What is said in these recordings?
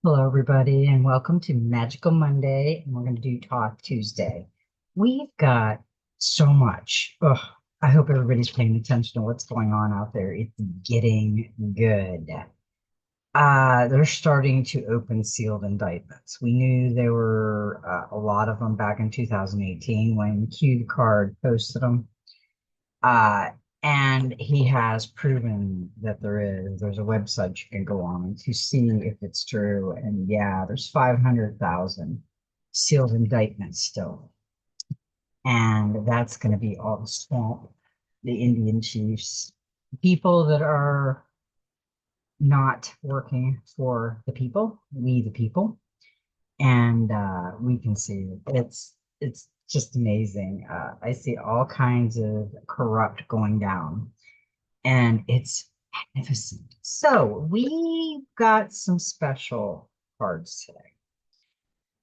Hello, everybody, and welcome to Magical Monday. And we're going to do Talk Tuesday. We've got so much. Ugh, I hope everybody's paying attention to what's going on out there. It's getting good. They're starting to open sealed indictments. We knew there were a lot of them back in 2018 when Q the Card posted them. Uh, and he has proven that there's a website you can go on to see if it's true. And yeah, there's 500,000 sealed indictments still. And that's going to be all the swamp, the Indian chiefs, people that are not working for the people, we the people. And we can see it's just amazing. I see all kinds of corrupt going down and it's magnificent. So we got some special cards today.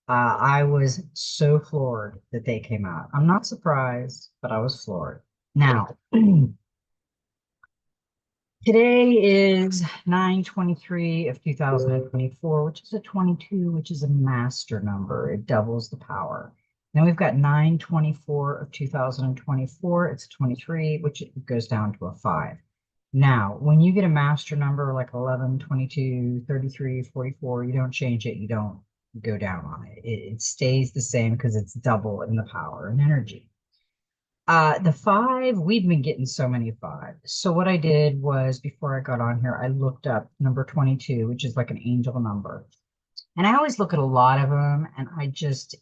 I was so floored that they came out. I'm not surprised, but I was floored. Now, today is 9/23 of 2024, which is a 22, which is a master number. It doubles the power. Then we've got 9/24 of 2024. It's a 23, which it goes down to a 5. Now, when you get a master number like 11, 22, 33, 44, you don't change it. You don't go down on it. It stays the same because it's double in the power and energy. The 5, we've been getting so many 5s. So what I did was before I got on here, I looked up number 22, which is like an angel number. And I always look at a lot of them and I just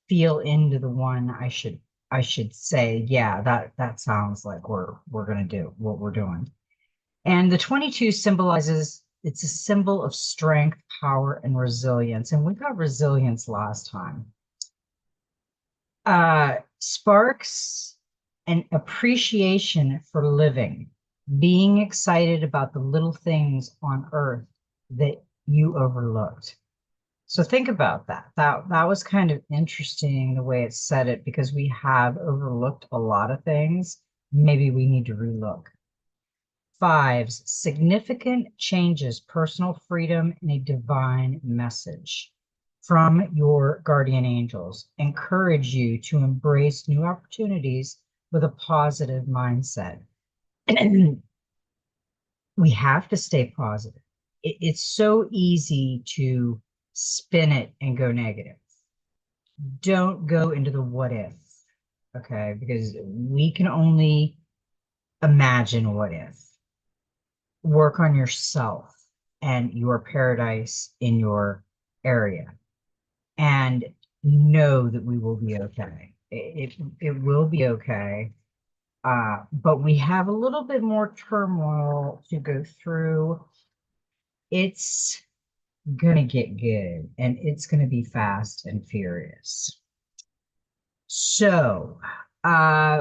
feel into the one I should say, yeah, that sounds like we're gonna do what we're doing. And the 22 symbolizes, it's a symbol of strength, power, and resilience. And we got resilience last time. Sparks an appreciation for living, being excited about the little things on earth that you overlooked. So think about that. That was kind of interesting the way it said it because we have overlooked a lot of things. Maybe we need to relook. 5s, significant changes, personal freedom, and a divine message from your guardian angels. Encourage you to embrace new opportunities with a positive mindset. We have to stay positive. It's so easy to spin it and go negative. Don't go into the what if, okay? Because we can only imagine what if. Work on yourself and your paradise in your area and know that we will be okay. It will be okay. But we have a little bit more turmoil to go through. It's gonna get good and it's gonna be fast and furious. So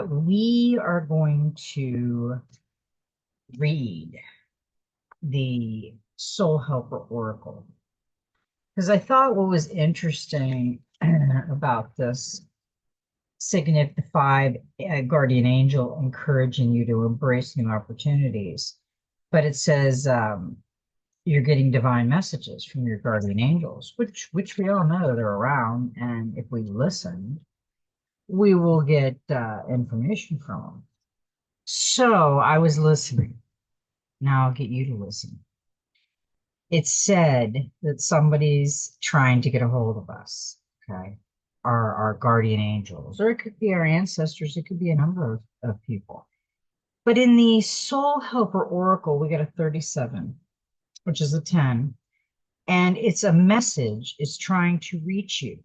we are going to read the Soul Helper Oracle. Because I thought what was interesting about this signified a guardian angel encouraging you to embrace new opportunities. But it says you're getting divine messages from your guardian angels, which we all know they're around, and if we listen, we will get information from them. So I was listening. Now I'll get you to listen. It's said that somebody's trying to get a hold of us, okay? Our guardian angels, or it could be our ancestors, it could be a number of people. But in the Soul Helper Oracle, we get a 37, which is a 10, and it's a message, it's trying to reach you.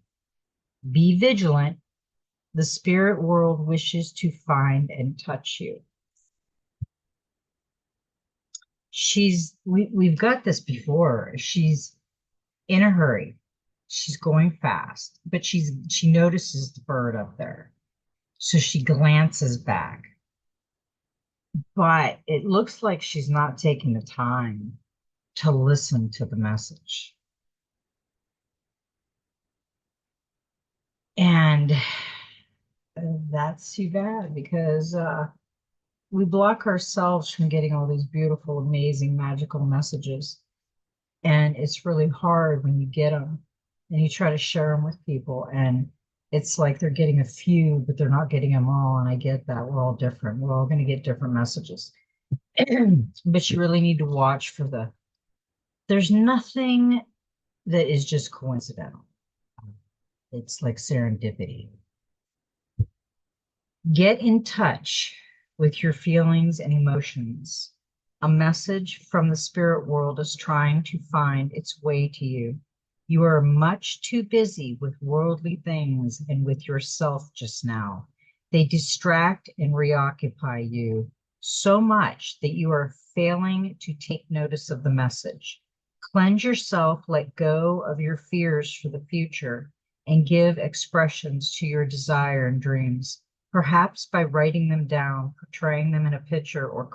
Be vigilant. The spirit world wishes to find and touch you. We've got this before. She's in a hurry. She's going fast, but she notices the bird up there. So she glances back. But it looks like she's not taking the time to listen to the message. And that's too bad because we block ourselves from getting all these beautiful, amazing, magical messages. And it's really hard when you get them and you try to share them with people. And it's like they're getting a few, but they're not getting them all. And I get that. We're all different. We're all going to get different messages. But you really need to watch for there's nothing that is just coincidental. It's like serendipity. Get in touch with your feelings and emotions. A message from the spirit world is trying to find its way to you. You are much too busy with worldly things and with yourself just now. They distract and reoccupy you so much that you are failing to take notice of the message. Cleanse yourself, let go of your fears for the future, and give expressions to your desire and dreams, perhaps by writing them down, portraying them in a picture or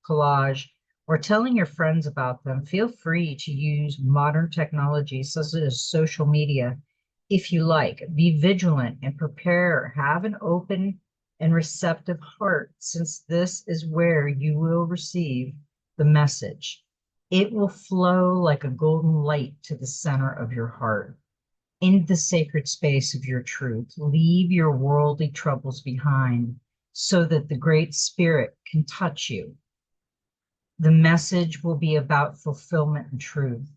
collage, or telling your friends about them. Feel free to use modern technologies such as social media if you like. Be vigilant and prepare. Have an open and receptive heart, since this is where you will receive the message. It will flow like a golden light to the center of your heart, in the sacred space of your truth. Leave your worldly troubles behind so that the Great Spirit can touch you. The message will be about fulfillment and truth.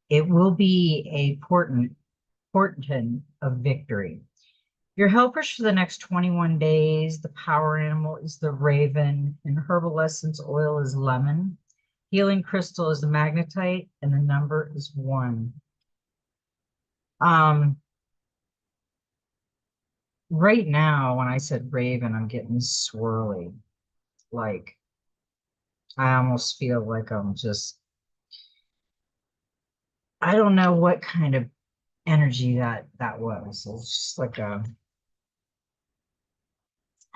It will be a portent of victory. Your helpers for the next 21 days, the power animal is the raven, and herbal essence oil is lemon. Healing crystal is the magnetite, and the number is 1. Um, right now, when I said raven, I'm getting swirly. Like, I almost feel like I'm just, I don't know what kind of energy that was. It's just like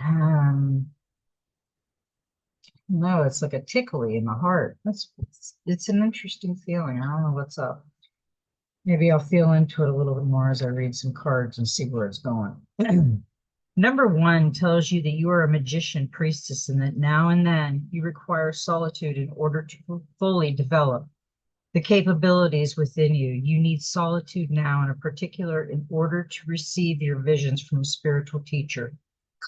um, no, it's like a tickly in the heart. It's an interesting feeling. I don't know what's up. Maybe I'll feel into it a little bit more as I read some cards and see where it's going. Number 1 tells you that you are a magician priestess and that now and then you require solitude in order to fully develop the capabilities within you. You need solitude now, in particular, in order to receive your visions from a spiritual teacher.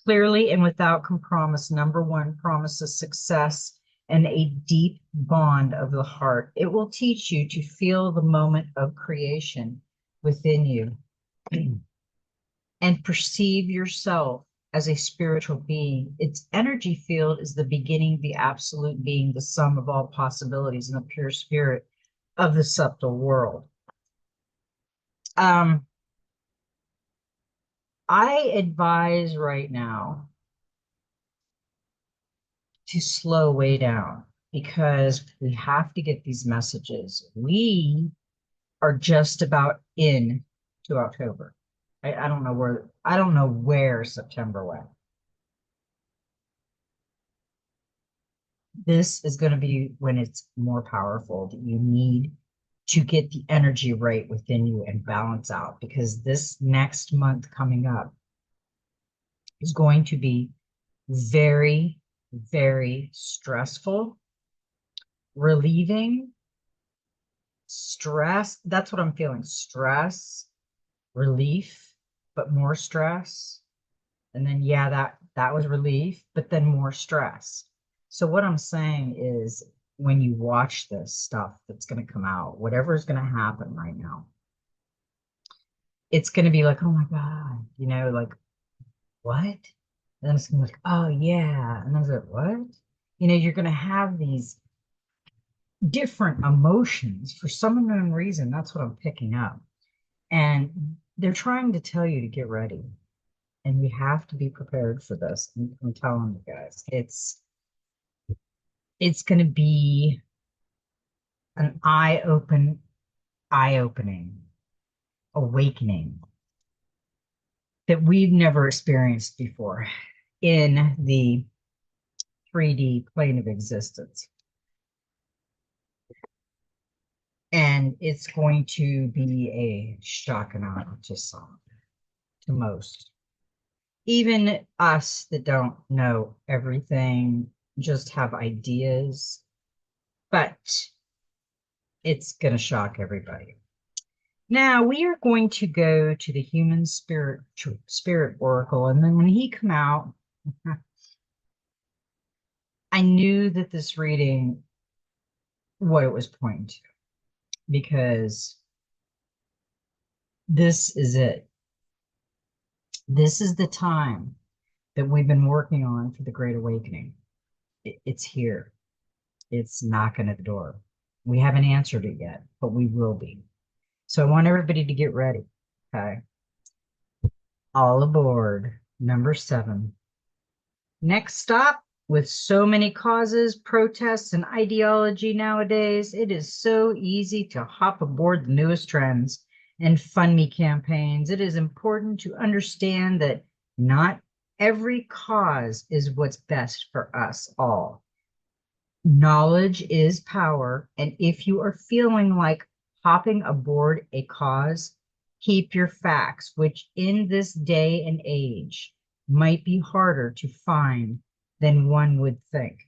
Clearly and without compromise, number 1 promises success and a deep bond of the heart. It will teach you to feel the moment of creation within you and perceive yourself as a spiritual being. Its energy field is the beginning, the absolute being, the sum of all possibilities, and the pure spirit of the subtle world. I advise right now to slow way down because we have to get these messages. We are just about in to October. I don't know where September went. This is going to be when it's more powerful that you need to get the energy right within you and balance out, because this next month coming up is going to be very, very stressful, relieving, stress. That's what I'm feeling. Stress, relief, but more stress. And then, yeah, that was relief, but then more stress. So what I'm saying is when you watch this stuff that's going to come out, whatever is going to happen right now, it's going to be like, oh my God, like, what? And then it's going to be like, oh yeah. And then it's like, what? You're going to have these different emotions for some unknown reason. That's what I'm picking up. And they're trying to tell you to get ready. And we have to be prepared for this. I'm telling you guys, it's going to be an eye-opening awakening that we've never experienced before in the 3D plane of existence. And it's going to be a shock and awe to some, to most. Even us that don't know everything, just have ideas. But It's going to shock everybody. Now we are going to go to the human spirit oracle, and then when he come out, I knew that this reading, what it was pointing to, because this is it. This is the time that we've been working on for the Great Awakening. It's here. It's knocking at the door. We haven't answered it yet, but we will be. So I want everybody to get ready. Okay. All aboard. Number 7. Next stop, with so many causes, protests, and ideology nowadays, it is so easy to hop aboard the newest trends and fund me campaigns. It is important to understand that not every cause is what's best for us all. Knowledge is power, and if you are feeling like hopping aboard a cause, keep your facts, which in this day and age might be harder to find than one would think.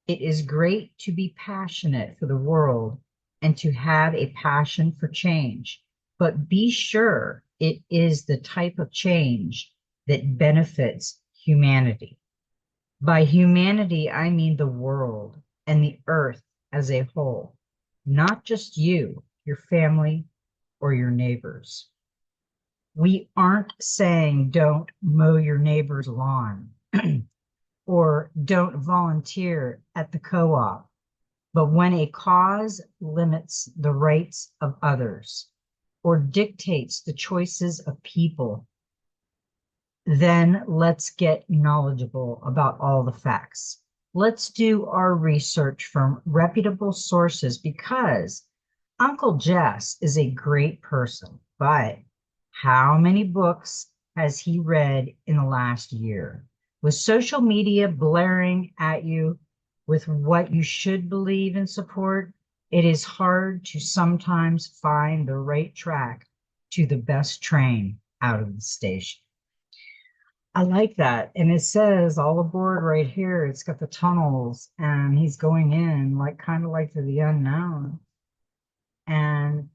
It is great to be passionate for the world and to have a passion for change, but be sure it is the type of change that benefits humanity. By humanity, I mean the world and the earth as a whole, not just you, your family, or your neighbors. We aren't saying don't mow your neighbor's lawn or don't volunteer at the co-op, but when a cause limits the rights of others or dictates the choices of people, then let's get knowledgeable about all the facts. Let's do our research from reputable sources, because Uncle Jess is a great person, but how many books has he read in the last year? With social media blaring at you with what you should believe and support, it is hard to sometimes find the right track to the best train out of the station. I like that. And it says all aboard right here. It's got the tunnels and he's going in like kind of like to the unknown. And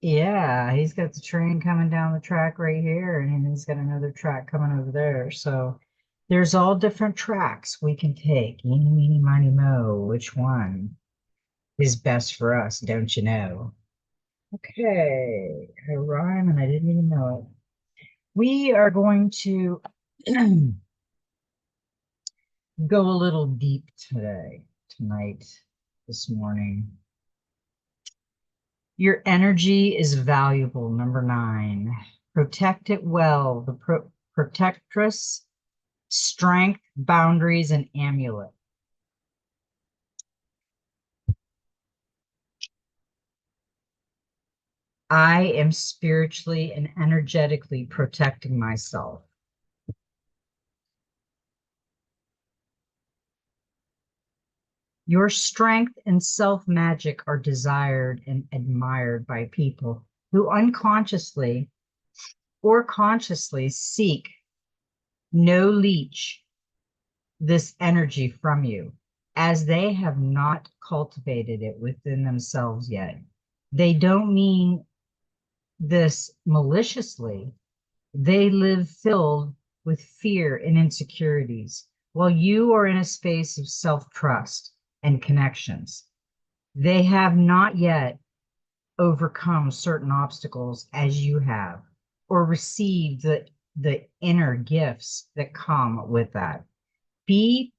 yeah, he's got the train coming down the track right here, and he's got another track coming over there. So there's all different tracks we can take. Eeny, meeny, miny, mo. Which one is best for us, don't you know? Okay, I rhyme and I didn't even know it. We are going to go a little deep tonight, this morning. Your energy is valuable. Number 9. Protect it well. The protectress, strength, boundaries, and amulet. I am spiritually and energetically protecting myself. Your strength and self magic are desired and admired by people who unconsciously or consciously seek no leech this energy from you, as they have not cultivated it within themselves yet. They don't mean this maliciously. They live filled with fear and insecurities, while you are in a space of self-trust and connections. They have not yet overcome certain obstacles as you have, or received the inner gifts that come with that. Be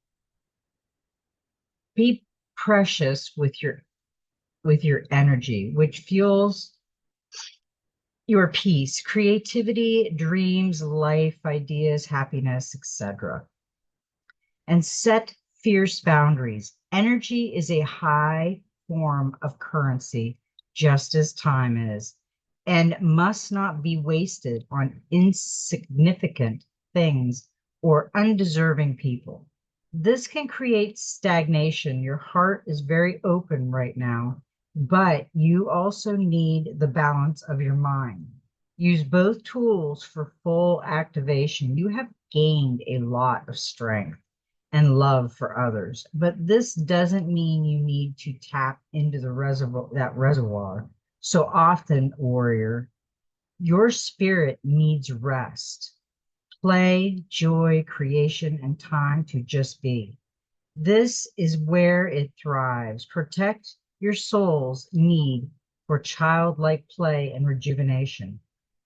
be precious with your energy, which fuels your peace, creativity, dreams, life, ideas, happiness, etc. And set fierce boundaries. Energy is a high form of currency, just as time is, and must not be wasted on insignificant things or undeserving people. This can create stagnation. Your heart is very open right now, but you also need the balance of your mind. Use both tools for full activation. You have gained a lot of strength, and love for others. But this doesn't mean you need to tap into the reservoir. So often, warrior, your spirit needs rest, play, joy, creation, and time to just be. This is where it thrives. Protect your soul's need for childlike play and rejuvenation.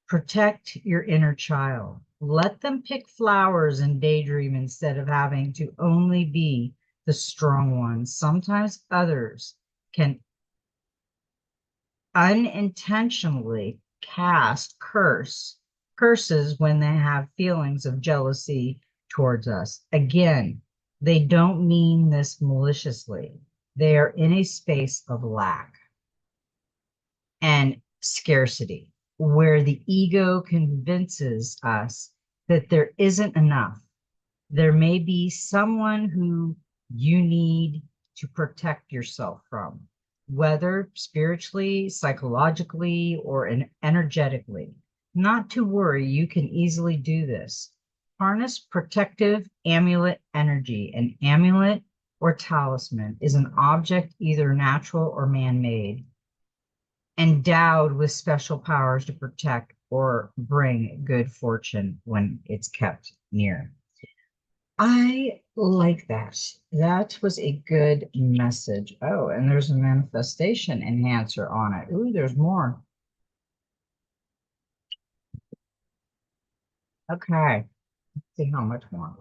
Protect your inner child. Let them pick flowers and daydream instead of having to only be the strong ones. Sometimes others can unintentionally cast curses when they have feelings of jealousy towards us. Again, they don't mean this maliciously. They are in a space of lack and scarcity where the ego convinces us that there isn't enough. There may be someone who you need to protect yourself from, whether spiritually, psychologically, or energetically. Not to worry, you can easily do this. Harness protective amulet energy. An amulet or talisman is an object either natural or man-made, endowed with special powers to protect or bring good fortune when it's kept near. I like that. That was a good message. Oh, and there's a manifestation enhancer on it. Ooh, there's more. Okay, let's see how much more.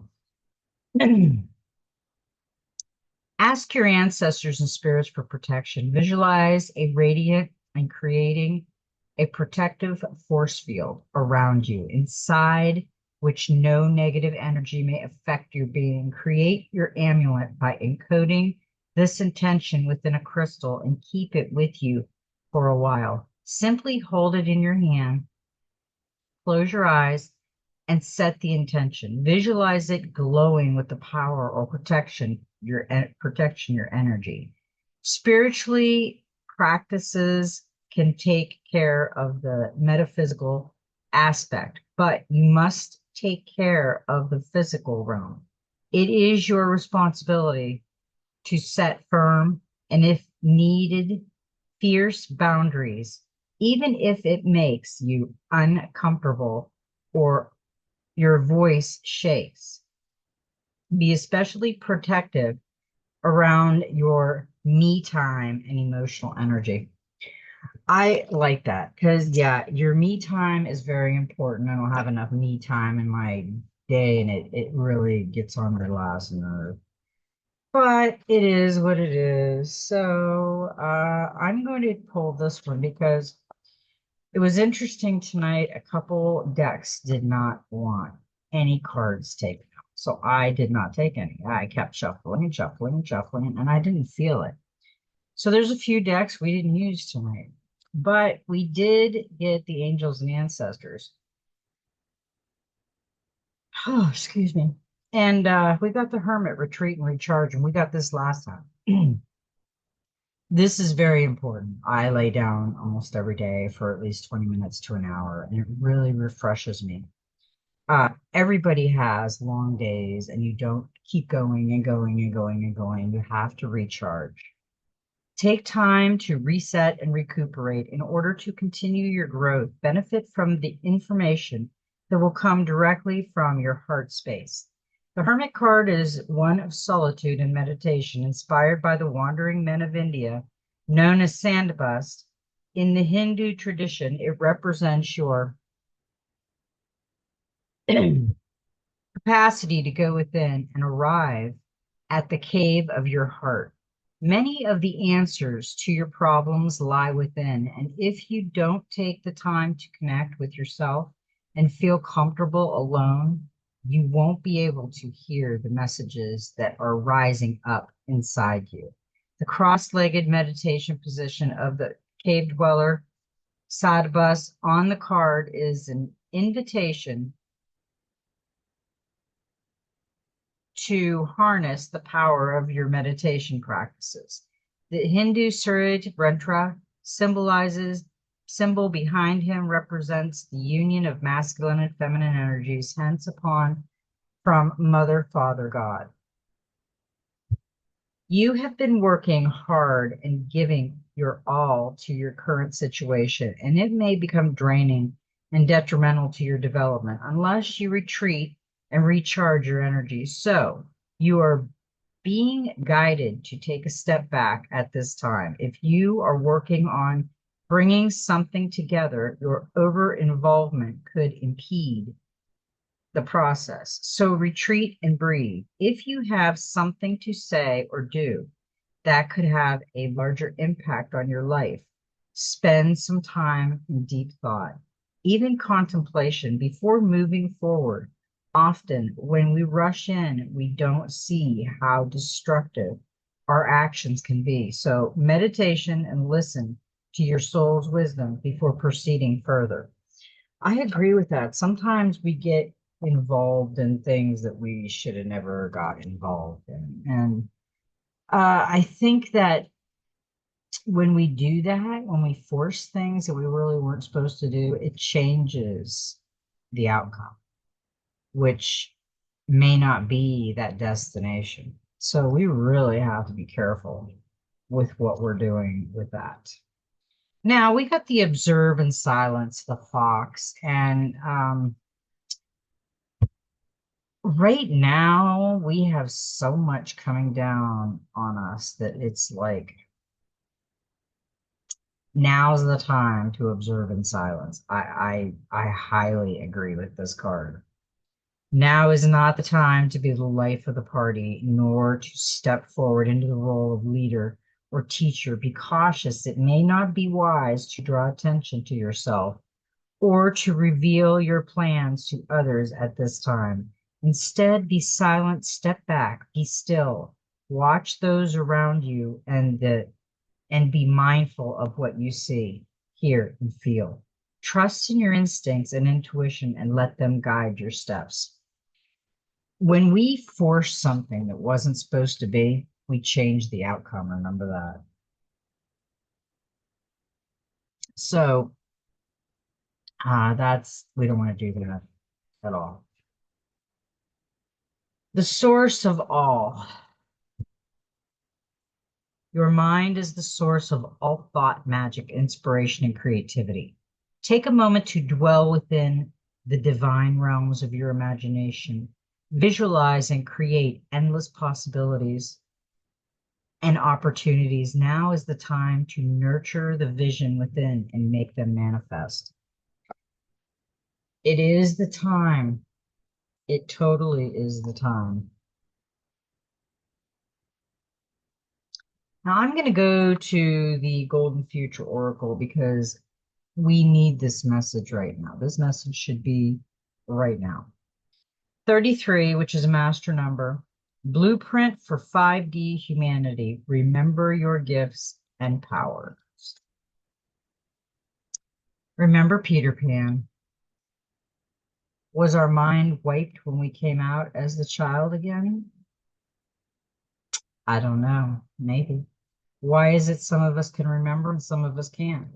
Ask your ancestors and spirits for protection. Visualize a radiant and creating a protective force field around you, inside which no negative energy may affect your being. Create your amulet by encoding this intention within a crystal and keep it with you for a while. Simply hold it in your hand, close your eyes, and set the intention. Visualize it glowing with the power or protection your energy. Spiritually, practices can take care of the metaphysical aspect, but you must take care of the physical realm. It is your responsibility to set firm and, if needed, fierce boundaries, even if it makes you uncomfortable or your voice shakes. Be especially protective around your me time and emotional energy. I like that because, yeah, your me time is very important. I don't have enough me time in my day, and it really gets on my last nerve. But it is what it is. So I'm going to pull this one because it was interesting tonight. A couple decks did not want any cards taken out. So I did not take any. I kept shuffling and shuffling and shuffling, and I didn't feel it. So there's a few decks we didn't use tonight. But we did get the angels and ancestors. Oh, excuse me. And we got the hermit retreat and recharge, and we got this last time. This is very important. I lay down almost every day for at least 20 minutes to an hour, and it really refreshes me. Everybody has long days, and you don't keep going and going and going and going. You have to recharge. Take time to reset and recuperate in order to continue your growth. Benefit from the information that will come directly from your heart space. The Hermit card is one of solitude and meditation, inspired by the wandering men of India, known as Sandbust. In the Hindu tradition, it represents your capacity to go within and arrive at the cave of your heart. Many of the answers to your problems lie within, and if you don't take the time to connect with yourself and feel comfortable alone, you won't be able to hear the messages that are rising up inside you. The cross-legged meditation position of the cave dweller, Sadhbus, on the card is an invitation to harness the power of your meditation practices. The Hindu Surya Yantra symbol behind him represents the union of masculine and feminine energies, hence upon from Mother, Father, God. You have been working hard and giving your all to your current situation, and it may become draining and detrimental to your development unless you retreat and recharge your energy. So you are being guided to take a step back at this time. If you are working on bringing something together, your over involvement could impede the process. So retreat and breathe. If you have something to say or do that could have a larger impact on your life, spend some time in deep thought, even contemplation before moving forward. Often, when we rush in, we don't see how destructive our actions can be. So, meditation and listen to your soul's wisdom before proceeding further. I agree with that. Sometimes we get involved in things that we should have never got involved in. And I think that when we do that, when we force things that we really weren't supposed to do, it changes the outcome, which may not be that destination. So we really have to be careful with what we're doing with that. Now we got the observe and silence, the fox, and right now we have so much coming down on us that it's like now's the time to observe in silence. I highly agree with this card. Now is not the time to be the life of the party, nor to step forward into the role of leader or teacher. Be cautious. It may not be wise to draw attention to yourself or to reveal your plans to others at this time. Instead, be silent, step back, be still, watch those around you and be mindful of what you see, hear, and feel. Trust in your instincts and intuition and let them guide your steps. When we force something that wasn't supposed to be, we change the outcome. Remember that. So we don't want to do that at all. The source of all. Your mind is the source of all thought, magic, inspiration, and creativity. Take a moment to dwell within the divine realms of your imagination. Visualize and create endless possibilities and opportunities. Now is the time to nurture the vision within and make them manifest. It is the time. It totally is the time. Now I'm going to go to the Golden Future Oracle because we need this message right now. This message should be right now. 33, which is a master number. Blueprint for 5D humanity. Remember your gifts and powers. Remember Peter Pan. Was our mind wiped when we came out as the child again? I don't know. Maybe. Why is it some of us can remember and some of us can't?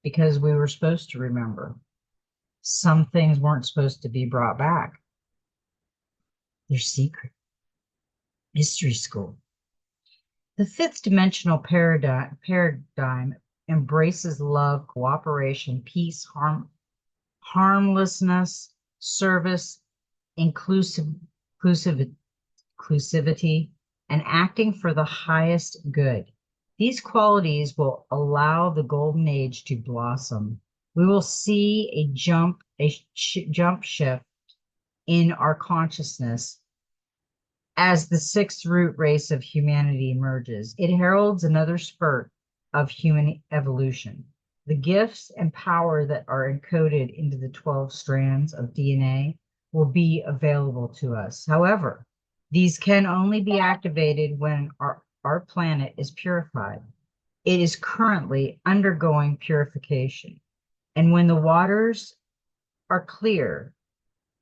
Because we were supposed to remember. Some things weren't supposed to be brought back. They're secret. Mystery school. The fifth dimensional paradigm embraces love, cooperation, peace, harmlessness, service, inclusivity, and acting for the highest good. These qualities will allow the golden age to blossom. We will see a jump shift in our consciousness as the sixth root race of humanity emerges. It heralds another spurt of human evolution. The gifts and power that are encoded into the 12 strands of DNA will be available to us. However, these can only be activated when our planet is purified. It is currently undergoing purification. And when the waters are clear,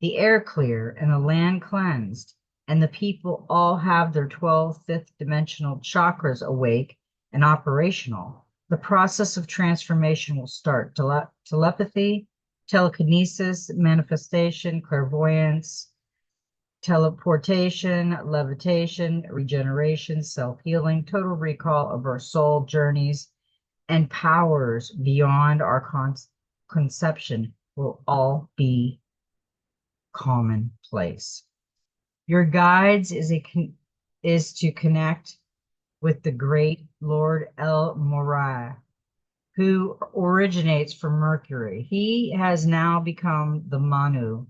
the air clear, and the land cleansed, and the people all have their 12 fifth dimensional chakras awake and operational, the process of transformation will start. Telepathy, telekinesis, manifestation, clairvoyance, teleportation, levitation, regeneration, self-healing, total recall of our soul journeys, and powers beyond our conception will all be commonplace. Your guides is to connect with the great Lord El Morai, who originates from Mercury. He has now become the Manu,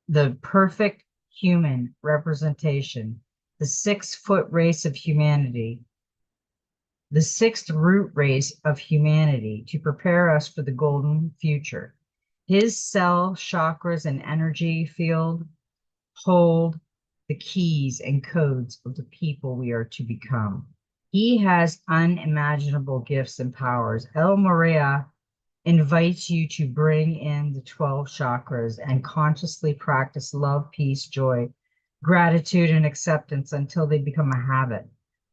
the perfect human representation, the 6 foot race of humanity, the sixth root race of humanity to prepare us for the golden future. His cell, chakras, and energy field hold the keys and codes of the people we are to become. He has unimaginable gifts and powers. El Moria invites you to bring in the 12 chakras and consciously practice love, peace, joy, gratitude, and acceptance until they become a habit.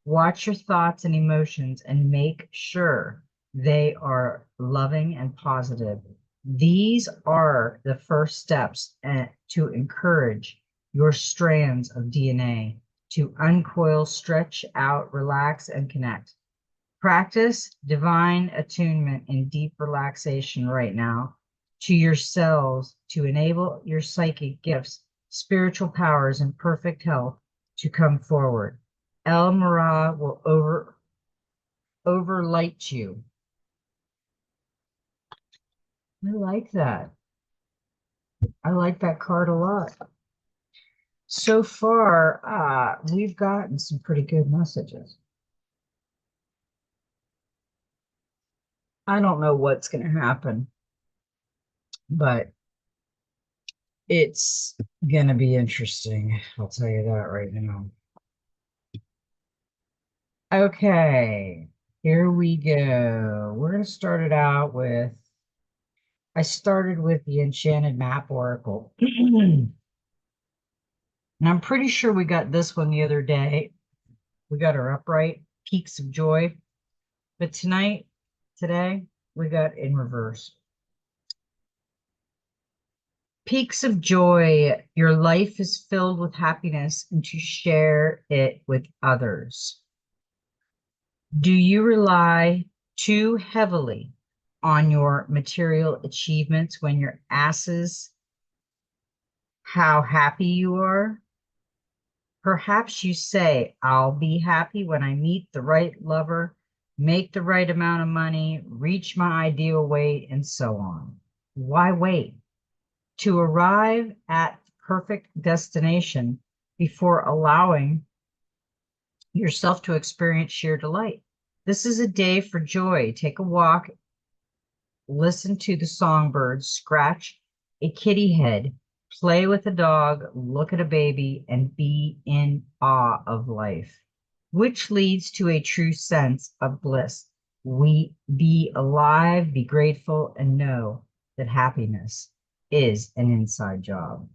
Watch your thoughts and emotions and make sure they are loving and positive. These are the first steps to encourage your strands of DNA to uncoil, stretch out, relax, and connect. Practice divine attunement in deep relaxation right now to your cells to enable your psychic gifts, spiritual powers, and perfect health to come forward. El Mara will overlight you. I like that. I like that card a lot. So far, we've gotten some pretty good messages. I don't know what's going to happen, but it's going to be interesting. I'll tell you that right now. Okay, here we go. We're going to start it out with, I started with the Enchanted Map Oracle. And I'm pretty sure we got this one the other day. We got her upright, Peaks of Joy. But today, we got in reverse. Peaks of joy. Your life is filled with happiness and to share it with others. Do you rely too heavily on your material achievements when your asses how happy you are? Perhaps you say, I'll be happy when I meet the right lover, make the right amount of money, reach my ideal weight, and so on. Why wait? To arrive at the perfect destination before allowing yourself to experience sheer delight. This is a day for joy. Take a walk, listen to the songbirds, scratch a kitty head, play with a dog, look at a baby, and be in awe of life, which leads to a true sense of bliss. We be alive, be grateful, and know that happiness is an inside job.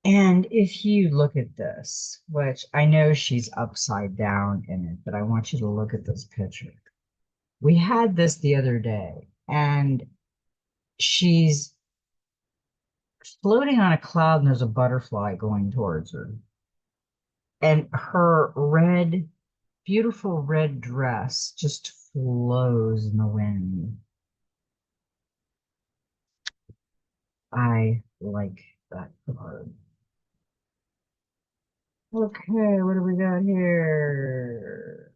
And if you look at this, which I know she's upside down in it, but I want you to look at this picture. We had this the other day, and she's floating on a cloud, and there's a butterfly going towards her. And her beautiful red dress just flows in the wind. I like that card. Okay, what do we got here?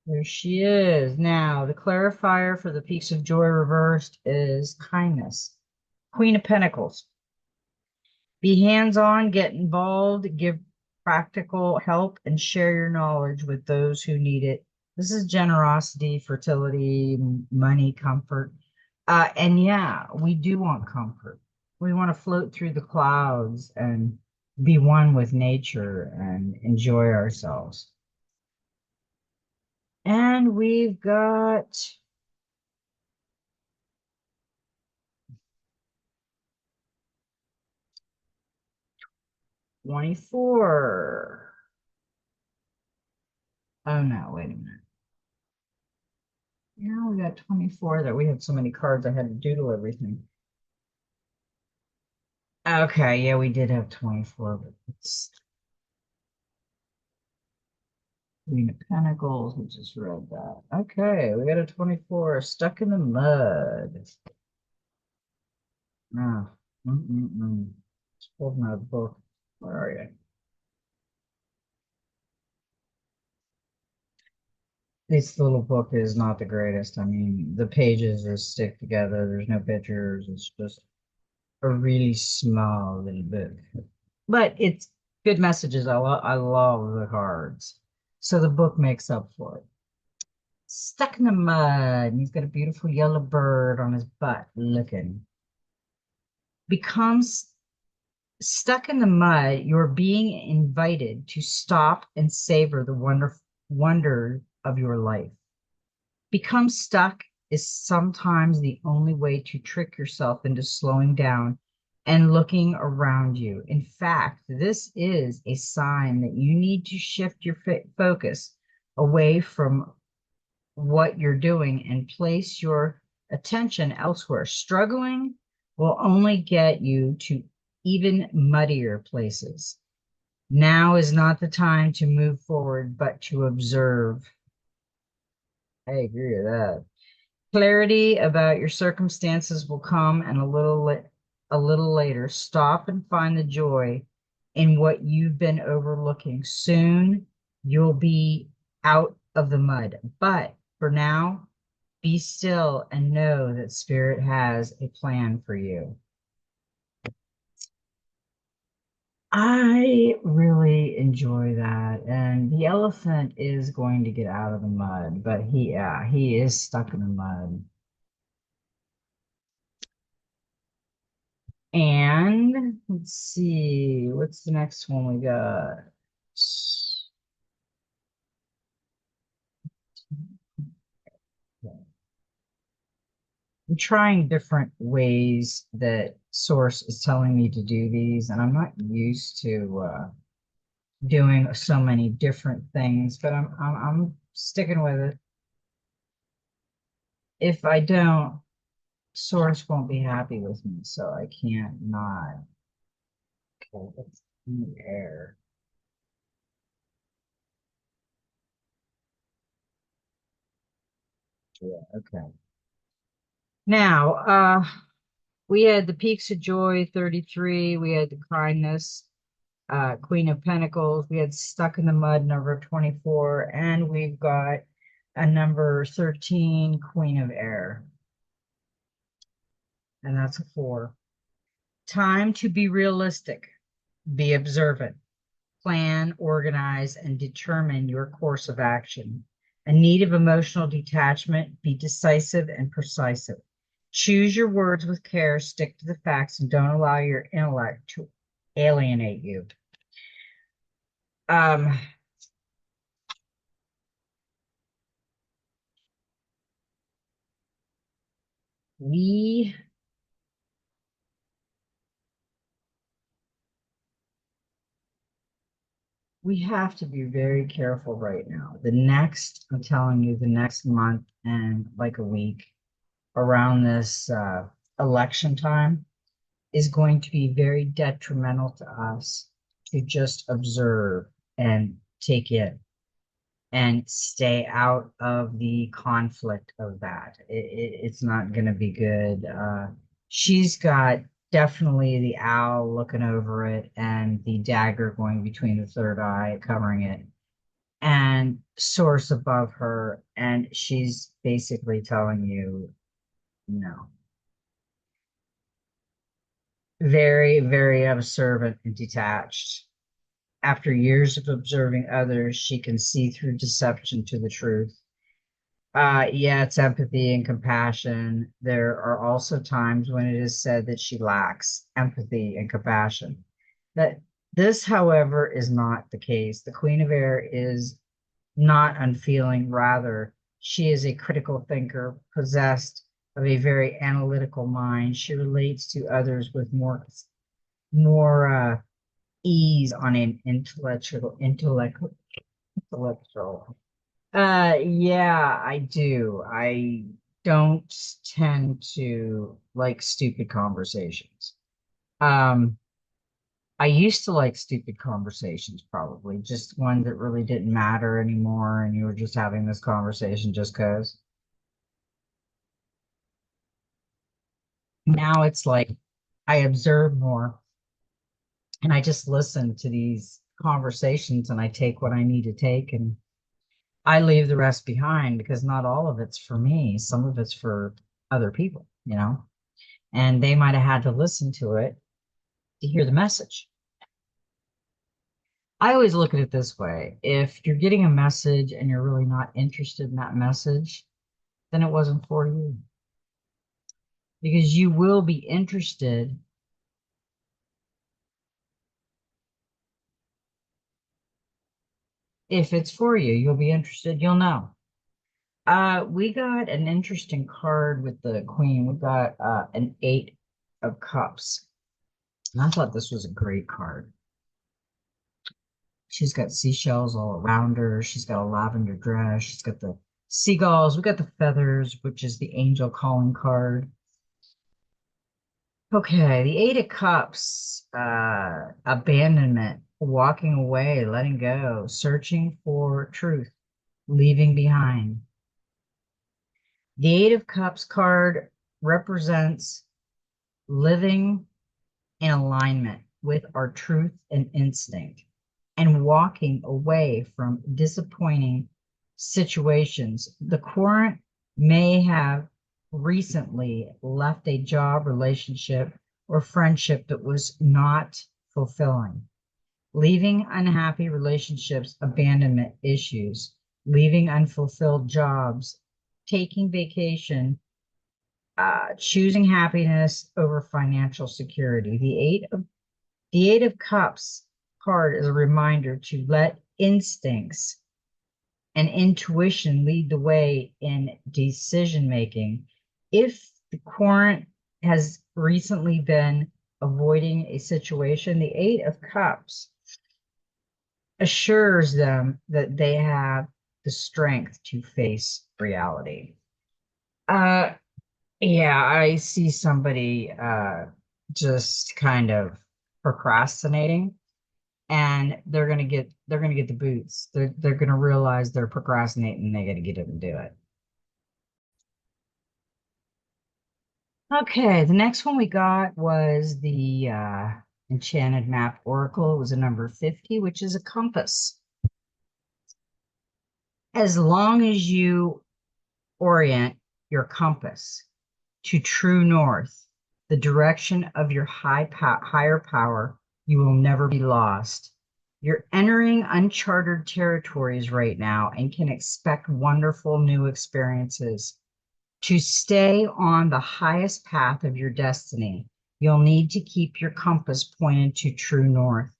There she is. Now, the clarifier for the Peaks of Joy reversed is kindness. Queen of Pentacles. Be hands-on, get involved, give practical help, and share your knowledge with those who need it. This is generosity, fertility, money, comfort. And yeah, we do want comfort. We want to float through the clouds and be one with nature and enjoy ourselves. And we've got 24. Oh no, wait a minute. Yeah, we got 24 there. We had so many cards, I had to doodle everything. Okay, yeah, we did have 24, but it's Queen of Pentacles. We just read that. Okay, we got a 24 stuck in the mud. Ah, Just holding out a book. Where are you? This little book is not the greatest. I mean, the pages just stick together. There's no pictures. It's just a really small little book. But it's good messages. I love the cards. So the book makes up for it. Stuck in the mud. And he's got a beautiful yellow bird on his butt looking. Becomes stuck in the mud. You're being invited to stop and savor the wonder of your life. Become stuck is sometimes the only way to trick yourself into slowing down and looking around you. In fact, this is a sign that you need to shift your focus away from what you're doing and place your attention elsewhere. Struggling will only get you to even muddier places. Now is not the time to move forward, but to observe. I agree with that. Clarity about your circumstances will come, and a little later, stop and find the joy in what you've been overlooking. Soon you'll be out of the mud. But for now, be still and know that Spirit has a plan for you. I really enjoy that. And the elephant is going to get out of the mud, but he is stuck in the mud. And let's see, what's the next one we got? I'm trying different ways that Source is telling me to do these, and I'm not used to doing so many different things, but I'm sticking with it. If I don't, Source won't be happy with me, so I can't not. Okay, that's in the air. Yeah, okay. Now, we had the Peaks of Joy 33, we had the Kindness, Queen of Pentacles, we had Stuck in the Mud number 24, and we've got a number 13, Queen of Air, and that's a 4. Time to be realistic, be observant, plan, organize, and determine your course of action. A need of emotional detachment, be decisive and precise. Choose your words with care, stick to the facts, and don't allow your intellect to alienate you. Um, we we have to be very careful right now. I'm telling you, the next month and like a week around this election time is going to be very detrimental to us to just observe and take it and stay out of the conflict of that. It's not going to be good. She's got definitely the owl looking over it and the dagger going between the third eye, covering it, and Source above her. And she's basically telling you no. Very, very observant and detached. After years of observing others, she can see through deception to the truth. Yeah, it's empathy and compassion. There are also times when it is said that she lacks empathy and compassion. That this, however, is not the case. The Queen of Air is not unfeeling, rather, she is a critical thinker, possessed of a very analytical mind. She relates to others with more ease on an intellectual. Yeah, I do. I don't tend to like stupid conversations. Um, I used to like stupid conversations, probably just ones that really didn't matter anymore, and you were just having this conversation just 'cause. Now it's like I observe more and I just listen to these conversations and I take what I need to take and I leave the rest behind because not all of it's for me. Some of it's for other people, and they might have had to listen to it to hear the message. I always look at it this way. If you're getting a message and you're really not interested in that message, then it wasn't for you because you will be interested. If it's for you, you'll be interested, you'll know. We got an interesting card with the queen. We got an eight of cups. And I thought this was a great card. She's got seashells all around her. She's got a lavender dress. She's got the seagulls. We got the feathers, which is the angel calling card. Okay, the Eight of Cups, abandonment, walking away, letting go, searching for truth, leaving behind. The Eight of Cups card represents living in alignment with our truth and instinct and walking away from disappointing situations. The current may have recently left a job, relationship, or friendship that was not fulfilling, leaving unhappy relationships, abandonment issues, leaving unfulfilled jobs, taking vacation, choosing happiness over financial security. The Eight of Cups card is a reminder to let instincts and intuition lead the way in decision making. If the querent has recently been avoiding a situation, the Eight of Cups assures them that they have the strength to face reality. Uh, yeah, I see somebody just kind of procrastinating and they're gonna get the boots. They're gonna realize they're procrastinating and they gotta get up and do it. Okay, the next one we got was the Enchanted Map Oracle. It was a number 50, which is a compass. As long as you orient your compass to true north, the direction of your higher power, you will never be lost. You're entering uncharted territories right now and can expect wonderful new experiences. To stay on the highest path of your destiny, you'll need to keep your compass pointed to true north.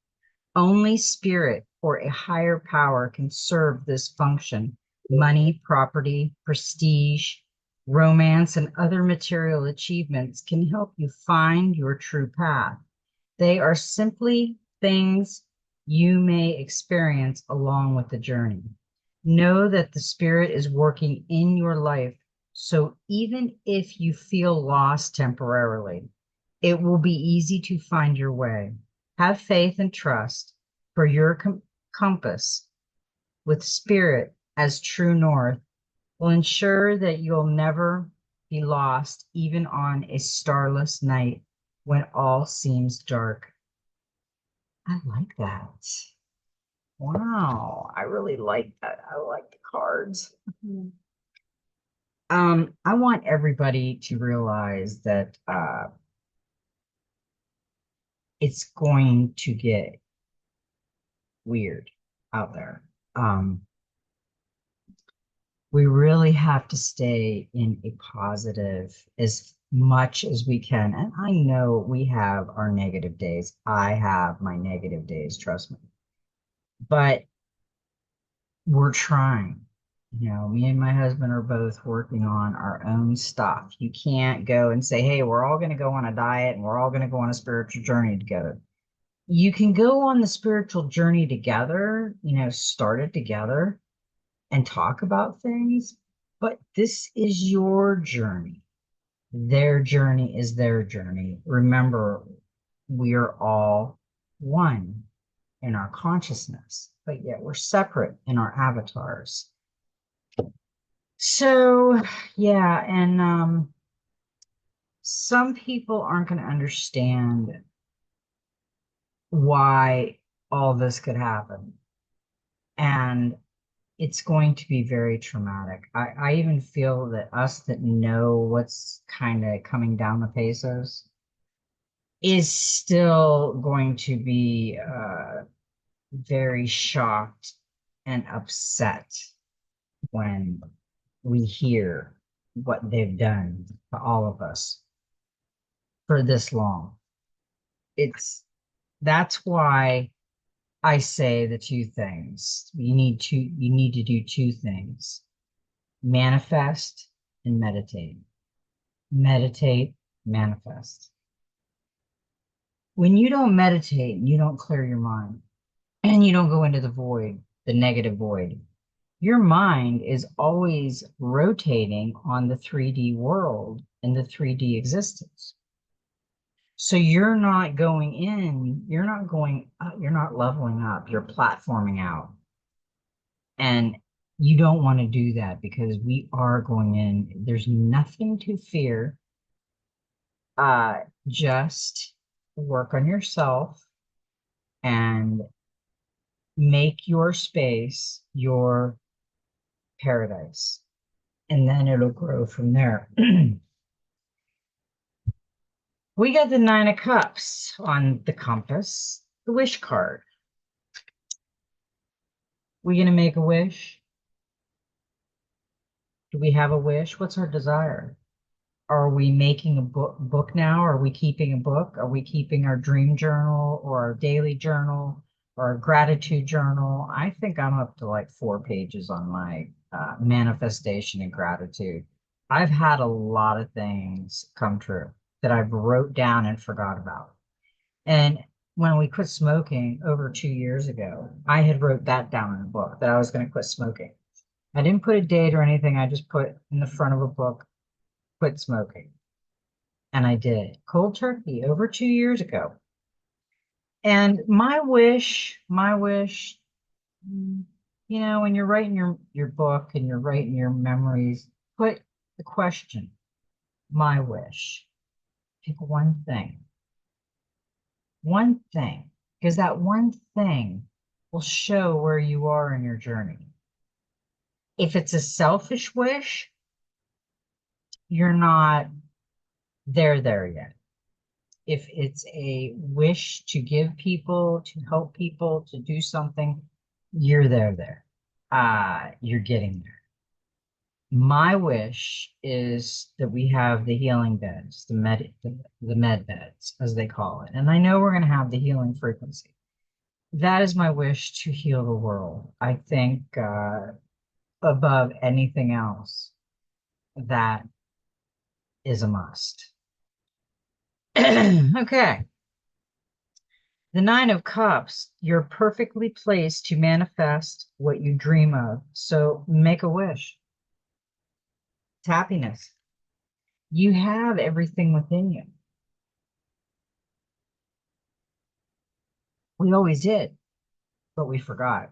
Only spirit or a higher power can serve this function. Money, property, prestige, romance, and other material achievements can help you find your true path. They are simply things you may experience along with the journey. Know that the spirit is working in your life. So even if you feel lost temporarily, it will be easy to find your way. Have faith and trust for your compass with spirit as true north will ensure that you'll never be lost, even on a starless night when all seems dark. I like that. Wow, I really like that. I like the cards. Mhm. I want everybody to realize that it's going to get weird out there. Um, we really have to stay in a positive as much as we can. And I know we have our negative days. I have my negative days, trust me. But we're trying. Me and my husband are both working on our own stuff. You can't go and say, hey, we're all going to go on a diet and we're all going to go on a spiritual journey together. You can go on the spiritual journey together, start it together, and talk about things, but this is your journey. Their journey is their journey. Remember, we are all one in our consciousness, but yet we're separate in our avatars. So, yeah, and some people aren't going to understand why all this could happen. And it's going to be very traumatic. I even feel that us that know what's kind of coming down the pesos is still going to be very shocked and upset when we hear what they've done to all of us for this long. It's That's why I say the two things. You need to do two things. Manifest and meditate. Meditate, manifest. When you don't meditate and you don't clear your mind and you don't go into the void, the negative void, your mind is always rotating on the 3D world and the 3D existence. So you're not going in, you're not going, you're not leveling up, you're platforming out. And you don't want to do that because we are going in. There's nothing to fear. Just work on yourself and make your space your paradise. And then it'll grow from there. We got the Nine of Cups on the compass, the wish card. We gonna make a wish? Do we have a wish? What's our desire? Are we making a book now? Are we keeping a book? Are we keeping our dream journal or our daily journal or our gratitude journal? I think I'm up to like 4 pages on my manifestation and gratitude. I've had a lot of things come true that I've wrote down and forgot about. And when we quit smoking over 2 years ago, I had wrote that down in a book that I was going to quit smoking. I didn't put a date or anything. I just put in the front of a book, quit smoking. And I did. Cold turkey over 2 years ago. And my wish, when you're writing your book and you're writing your memories, put the question, my wish. Pick one thing, because that one thing will show where you are in your journey. If it's a selfish wish, you're not there yet. If it's a wish to give people, to help people, to do something, you're there. You're getting there. My wish is that we have the healing beds, the med beds, as they call it. And I know we're going to have the healing frequency. That is my wish, to heal the world. I think above anything else, that is a must. Okay. The Nine of Cups, you're perfectly placed to manifest what you dream of. So make a wish. It's happiness. You have everything within you. We always did, but we forgot.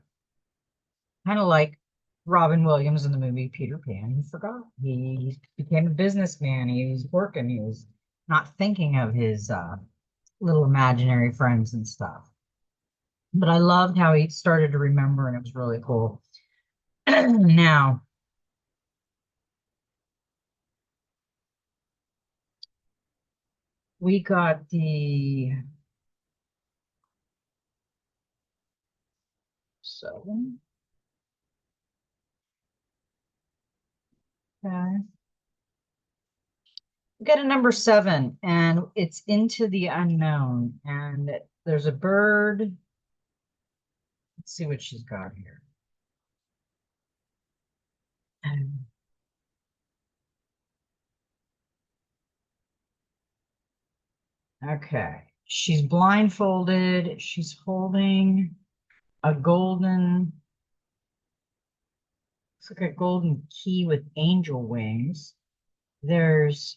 Kind of like Robin Williams in the movie Peter Pan. He forgot. He became a businessman. He was working. He was not thinking of his little imaginary friends and stuff. But I loved how he started to remember, and it was really cool. Now, we got the 7. Okay. We got a number 7, and it's into the unknown. And there's a bird. Let's see what she's got here. Okay. She's blindfolded. She's holding a golden Looks like a golden key with angel wings. There's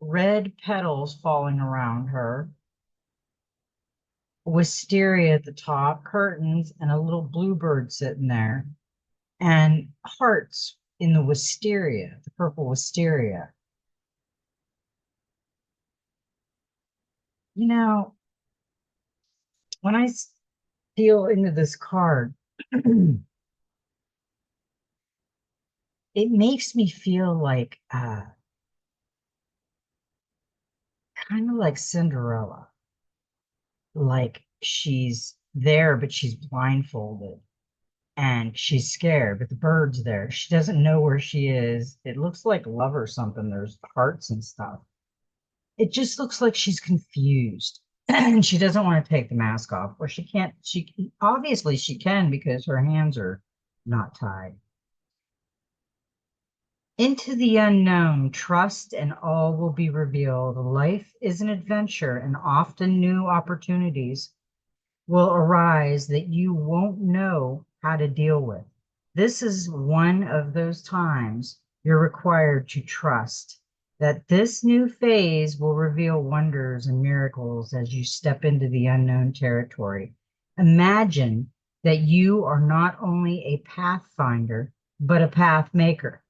red petals falling around her, wisteria at the top, curtains, and a little bluebird sitting there, and hearts in the wisteria, the purple wisteria. You know, when I feel into this card, it makes me feel like kind of like Cinderella, like she's there, but she's blindfolded and she's scared, but the bird's there. She doesn't know where she is. It looks like love or something. There's hearts and stuff. It just looks like she's confused and she doesn't want to take the mask off, or she can't. She obviously she can because her hands are not tied. Into the unknown, trust and all will be revealed. Life is an adventure, and often new opportunities will arise that you won't know how to deal with. This is one of those times you're required to trust that this new phase will reveal wonders and miracles as you step into the unknown territory. Imagine that you are not only a pathfinder, but a path maker.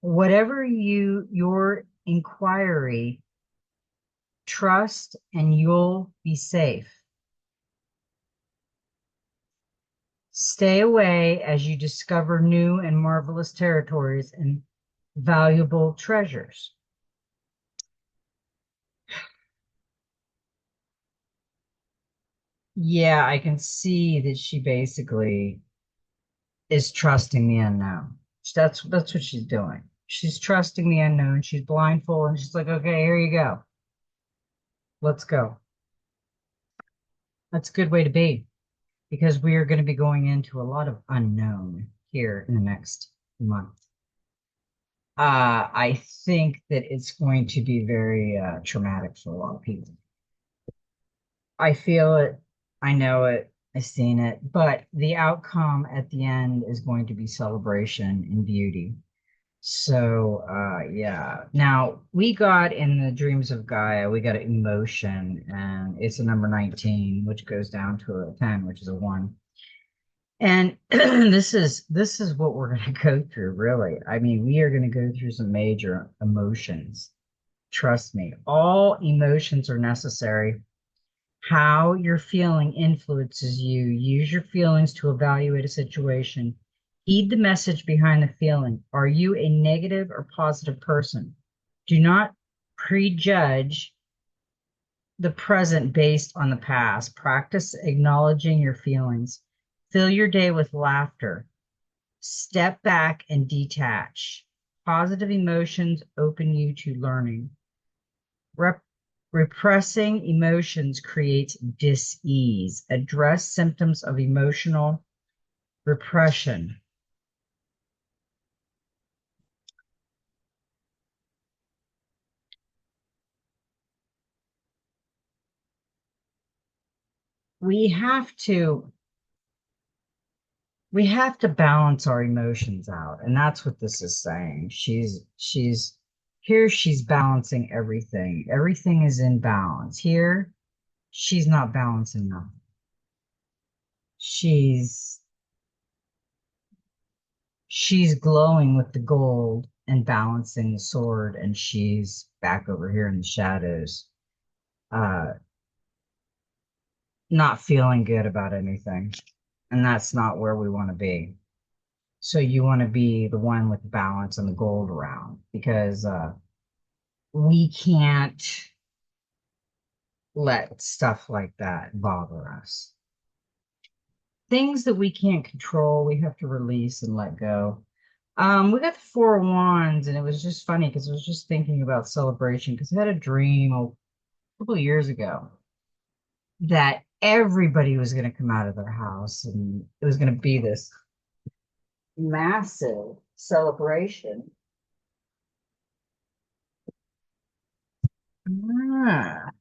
Whatever your inquiry, trust and you'll be safe. Stay away as you discover new and marvelous territories and valuable treasures. Yeah, I can see that she basically is trusting the unknown. That's what she's doing. She's trusting the unknown. She's blindfolded and she's like, okay, here you go. Let's go. That's a good way to be because we are going to be going into a lot of unknown here in the next month. I think that it's going to be very traumatic for a lot of people. I feel it. I know it. I've seen it. But the outcome at the end is going to be celebration and beauty. So, yeah. Now, we got in the Dreams of Gaia, we got an emotion, and it's a number 19, which goes down to a 10, which is a 1. And this is what we're going to go through, really. I mean, we are going to go through some major emotions. Trust me, all emotions are necessary. How you're feeling influences you. Use your feelings to evaluate a situation. Heed the message behind the feeling. Are you a negative or positive person? Do not prejudge the present based on the past. Practice acknowledging your feelings. Fill your day with laughter. Step back and detach. Positive emotions open you to learning. Repressing emotions creates dis-ease. Address symptoms of emotional repression. We have to we have to balance our emotions out, and that's what this is saying. She's here, she's balancing everything. Everything is in balance. Here, she's not balancing nothing. She's she's glowing with the gold and balancing the sword, and she's back over here in the shadows, uh, not feeling good about anything. And that's not where we want to be. So you want to be the one with the balance and the gold around because we can't let stuff like that bother us. Things that we can't control, we have to release and let go. We got the Four of Wands, and it was just funny because I was just thinking about celebration because I had a dream a couple of years ago that everybody was going to come out of their house and it was going to be this massive celebration. Ah,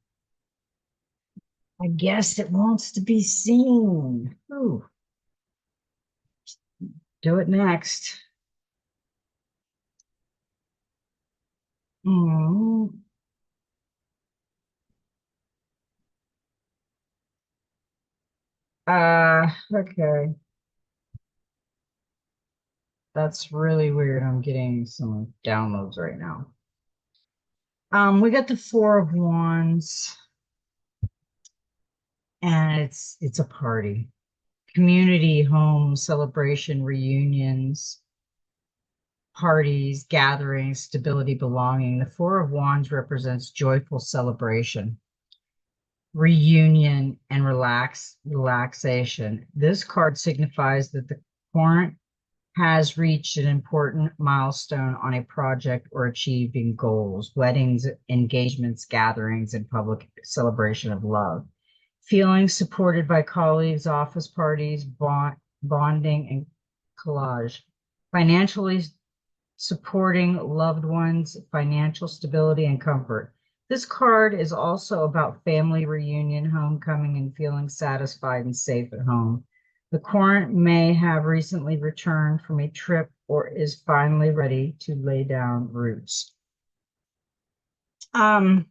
I guess it wants to be seen. Ooh, do it next. Mm, okay. That's really weird. I'm getting some downloads right now. We got the Four of Wands, and it's a party. Community, home, celebration, reunions, parties, gatherings, stability, belonging. The Four of Wands represents joyful celebration, reunion, and relaxation. This card signifies that the current has reached an important milestone on a project or achieving goals, weddings, engagements, gatherings, and public celebration of love. Feeling supported by colleagues, office parties, bonding, and collage. Financially supporting loved ones, financial stability, and comfort. This card is also about family reunion, homecoming, and feeling satisfied and safe at home. The current may have recently returned from a trip or is finally ready to lay down roots. Um,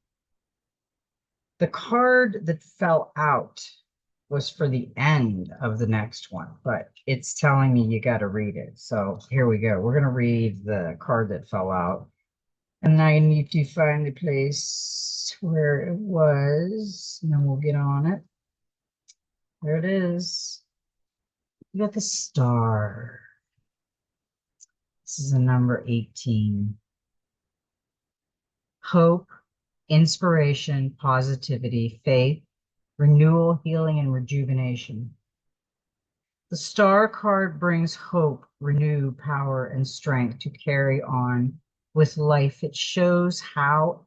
the card that fell out was for the end of the next one, but it's telling me you got to read it. So here we go. We're going to read the card that fell out. And I need to find the place where it was, and then we'll get on it. There it is. We got the star. This is a number 18. Hope, inspiration, positivity, faith, renewal, healing, and rejuvenation. The star card brings hope, renew, power, and strength to carry on with life. It shows how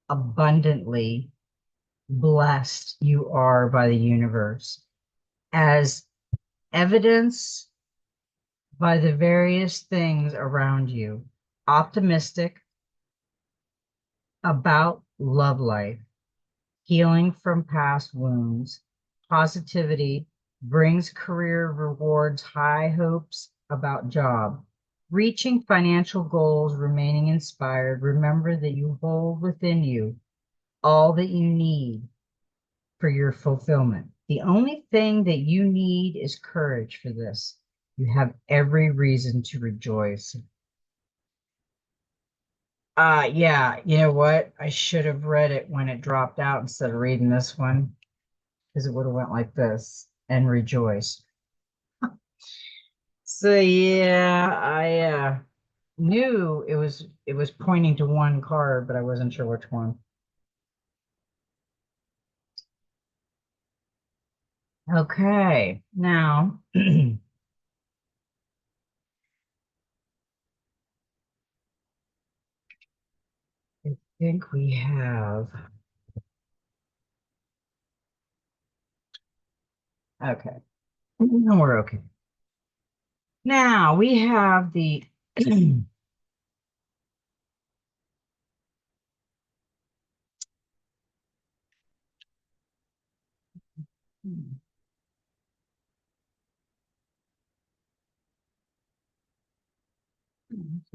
abundantly blessed you are by the universe, as evidence by the various things around you. Optimistic about love life, healing from past wounds, positivity brings career rewards, high hopes about job, reaching financial goals, remaining inspired. Remember that you hold within you all that you need for your fulfillment. The only thing that you need is courage for this. You have every reason to rejoice. Yeah, you know what? I should have read it when it dropped out instead of reading this one, because it would have went like this and rejoice. So yeah, I knew it was pointing to one card, but I wasn't sure which one. Okay, now I think we have. Okay, no, we're okay. Now we have the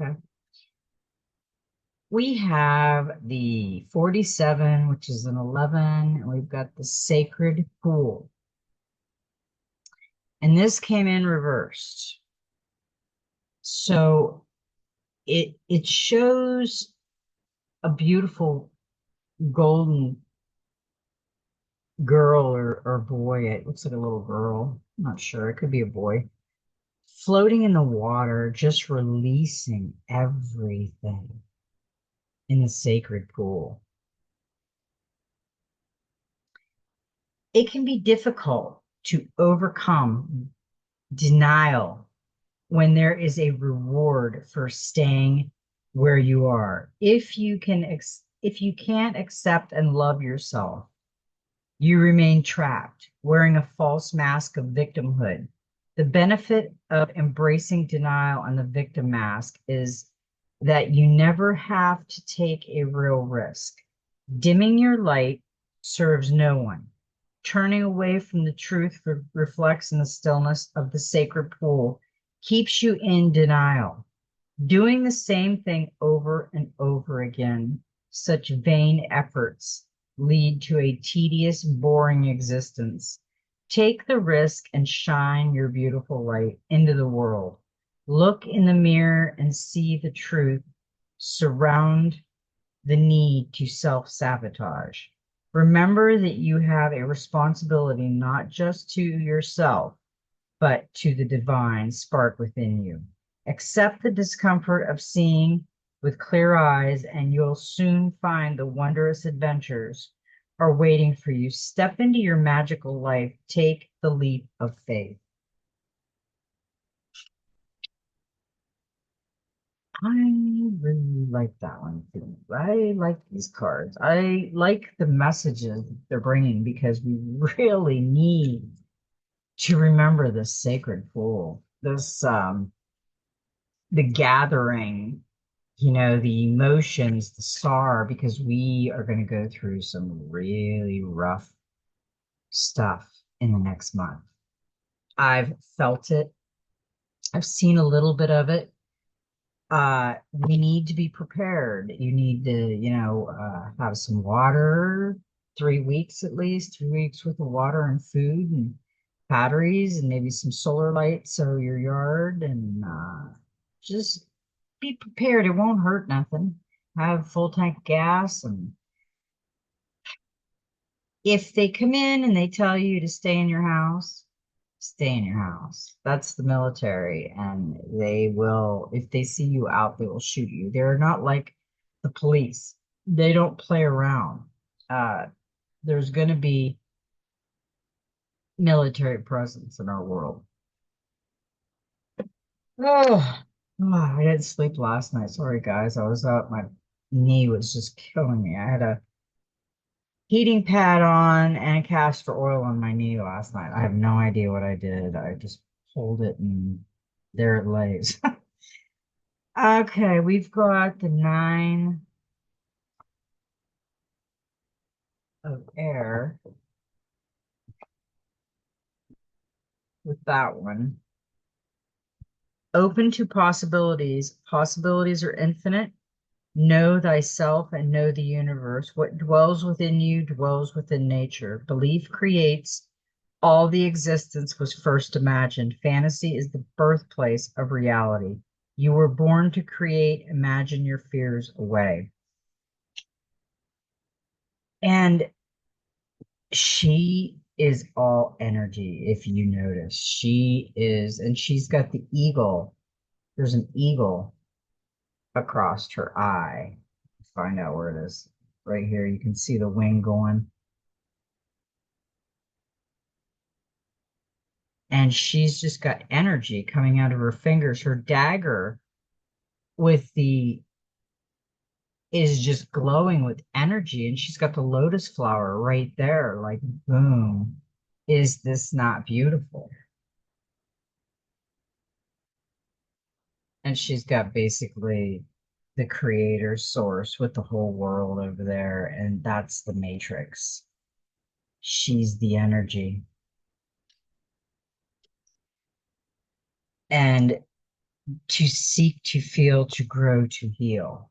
okay. We have the 47, which is an 11, and we've got the sacred pool. And this came in reversed. So it shows a beautiful golden girl or boy. It looks like a little girl. I'm not sure. It could be a boy. Floating in the water, just releasing everything in the sacred pool. It can be difficult to overcome denial when there is a reward for staying where you are. If you can't accept and love yourself, you remain trapped, wearing a false mask of victimhood. The benefit of embracing denial and the victim mask is that you never have to take a real risk. Dimming your light serves no one. Turning away from the truth reflects in the stillness of the sacred pool, keeps you in denial. Doing the same thing over and over again, such vain efforts lead to a tedious, boring existence. Take the risk and shine your beautiful light into the world. Look in the mirror and see the truth. Surround the need to self-sabotage. Remember that you have a responsibility not just to yourself, but to the divine spark within you. Accept the discomfort of seeing with clear eyes, and you'll soon find the wondrous adventures are waiting for you. Step into your magical life. Take the leap of faith. I really like that one too. I like these cards. I like the messages they're bringing because we really need to remember this sacred fool, this the gathering, the emotions, the star, because we are going to go through some really rough stuff in the next month. I've felt it. I've seen a little bit of it. We need to be prepared. You need to, have some water, 3 weeks at least, 3 weeks worth of water and food and batteries and maybe some solar lights so your yard and just be prepared. It won't hurt nothing. Have full tank gas, and if they come in and they tell you to stay in your house, stay in your house. That's the military, and they will, if they see you out, they will shoot you. They're not like the police. They don't play around. Uh, there's going to be military presence in our world. Oh, I didn't sleep last night. Sorry, guys. I was up. My knee was just killing me. I had a heating pad on and castor oil on my knee last night. I have no idea what I did. I just pulled it and there it lays. Okay, we've got the nine of air with that one. Open to possibilities. Possibilities are infinite. Know thyself and know the universe. What dwells within you dwells within nature. Belief creates. All the existence was first imagined. Fantasy is the birthplace of reality. You were born to create. Imagine your fears away. And she is all energy, if you notice. She is, and she's got the eagle. There's an eagle across her eye. Find out where it is. Right here, you can see the wing going. And she's just got energy coming out of her fingers. Her dagger with the is just glowing with energy, and she's got the lotus flower right there, like boom. Is this not beautiful? And she's got basically the creator source with the whole world over there, and that's the matrix. She's the energy. And to seek, to feel, to grow, to heal.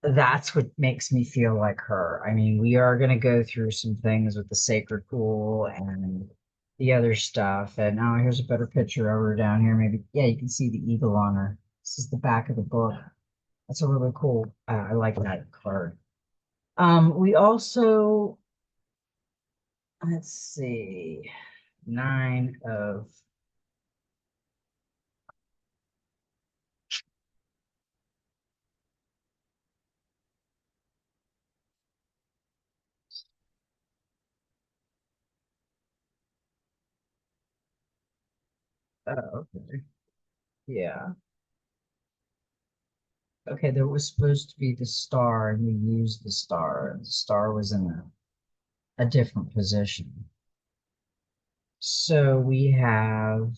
That's what makes me feel like her. I mean, we are going to go through some things with the sacred pool and the other stuff. And now here's a better picture of her down here. Maybe, yeah, you can see the eagle on her. This is the back of the book. That's a really cool. I like that card. We also, let's see, nine of, okay, yeah. Okay, there was supposed to be the star, and we used the star. The star was in a different position. So we have,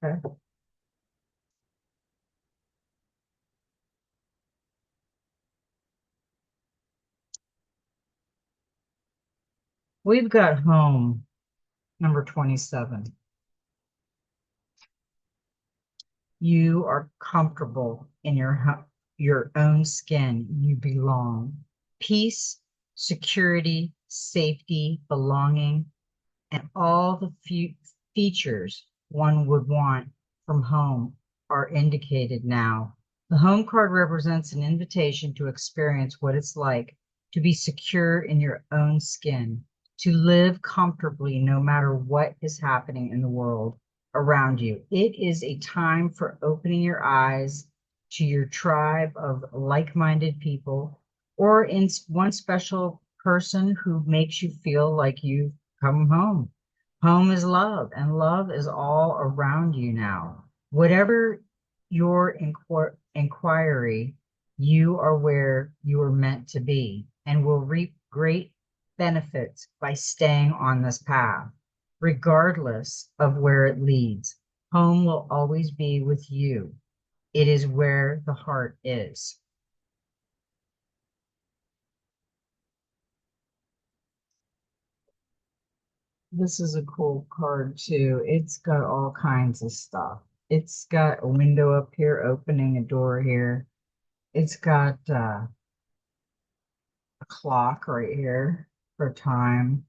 okay, we've got home, number 27. You are comfortable in your own skin. You belong. Peace, security, safety, belonging, and all the features one would want from home are indicated now. The home card represents an invitation to experience what it's like to be secure in your own skin, to live comfortably no matter what is happening in the world around you. It is a time for opening your eyes to your tribe of like-minded people, or in one special person who makes you feel like you've come home. Home is love, and love is all around you now. Whatever your inquiry, you are where you are meant to be and will reap great benefits by staying on this path, regardless of where it leads. Home will always be with you. It is where the heart is. This is a cool card too. It's got all kinds of stuff. It's got a window up here opening a door here. It's got a clock right here for time,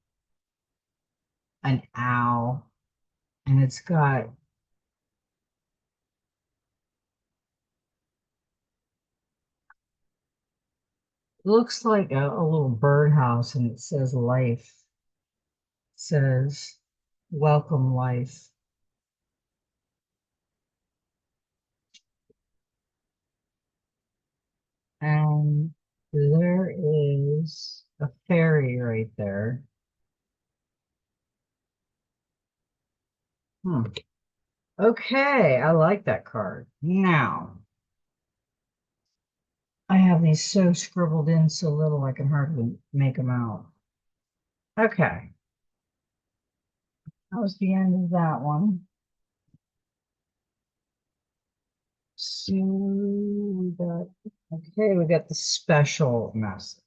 an owl, and it's got looks like a little birdhouse, and it says life. It says welcome life. And there is a fairy right there. Hmm. Okay, I like that card. Now, I have these so scribbled in so little I can hardly make them out. Okay, that was the end of that one. So we got the special message.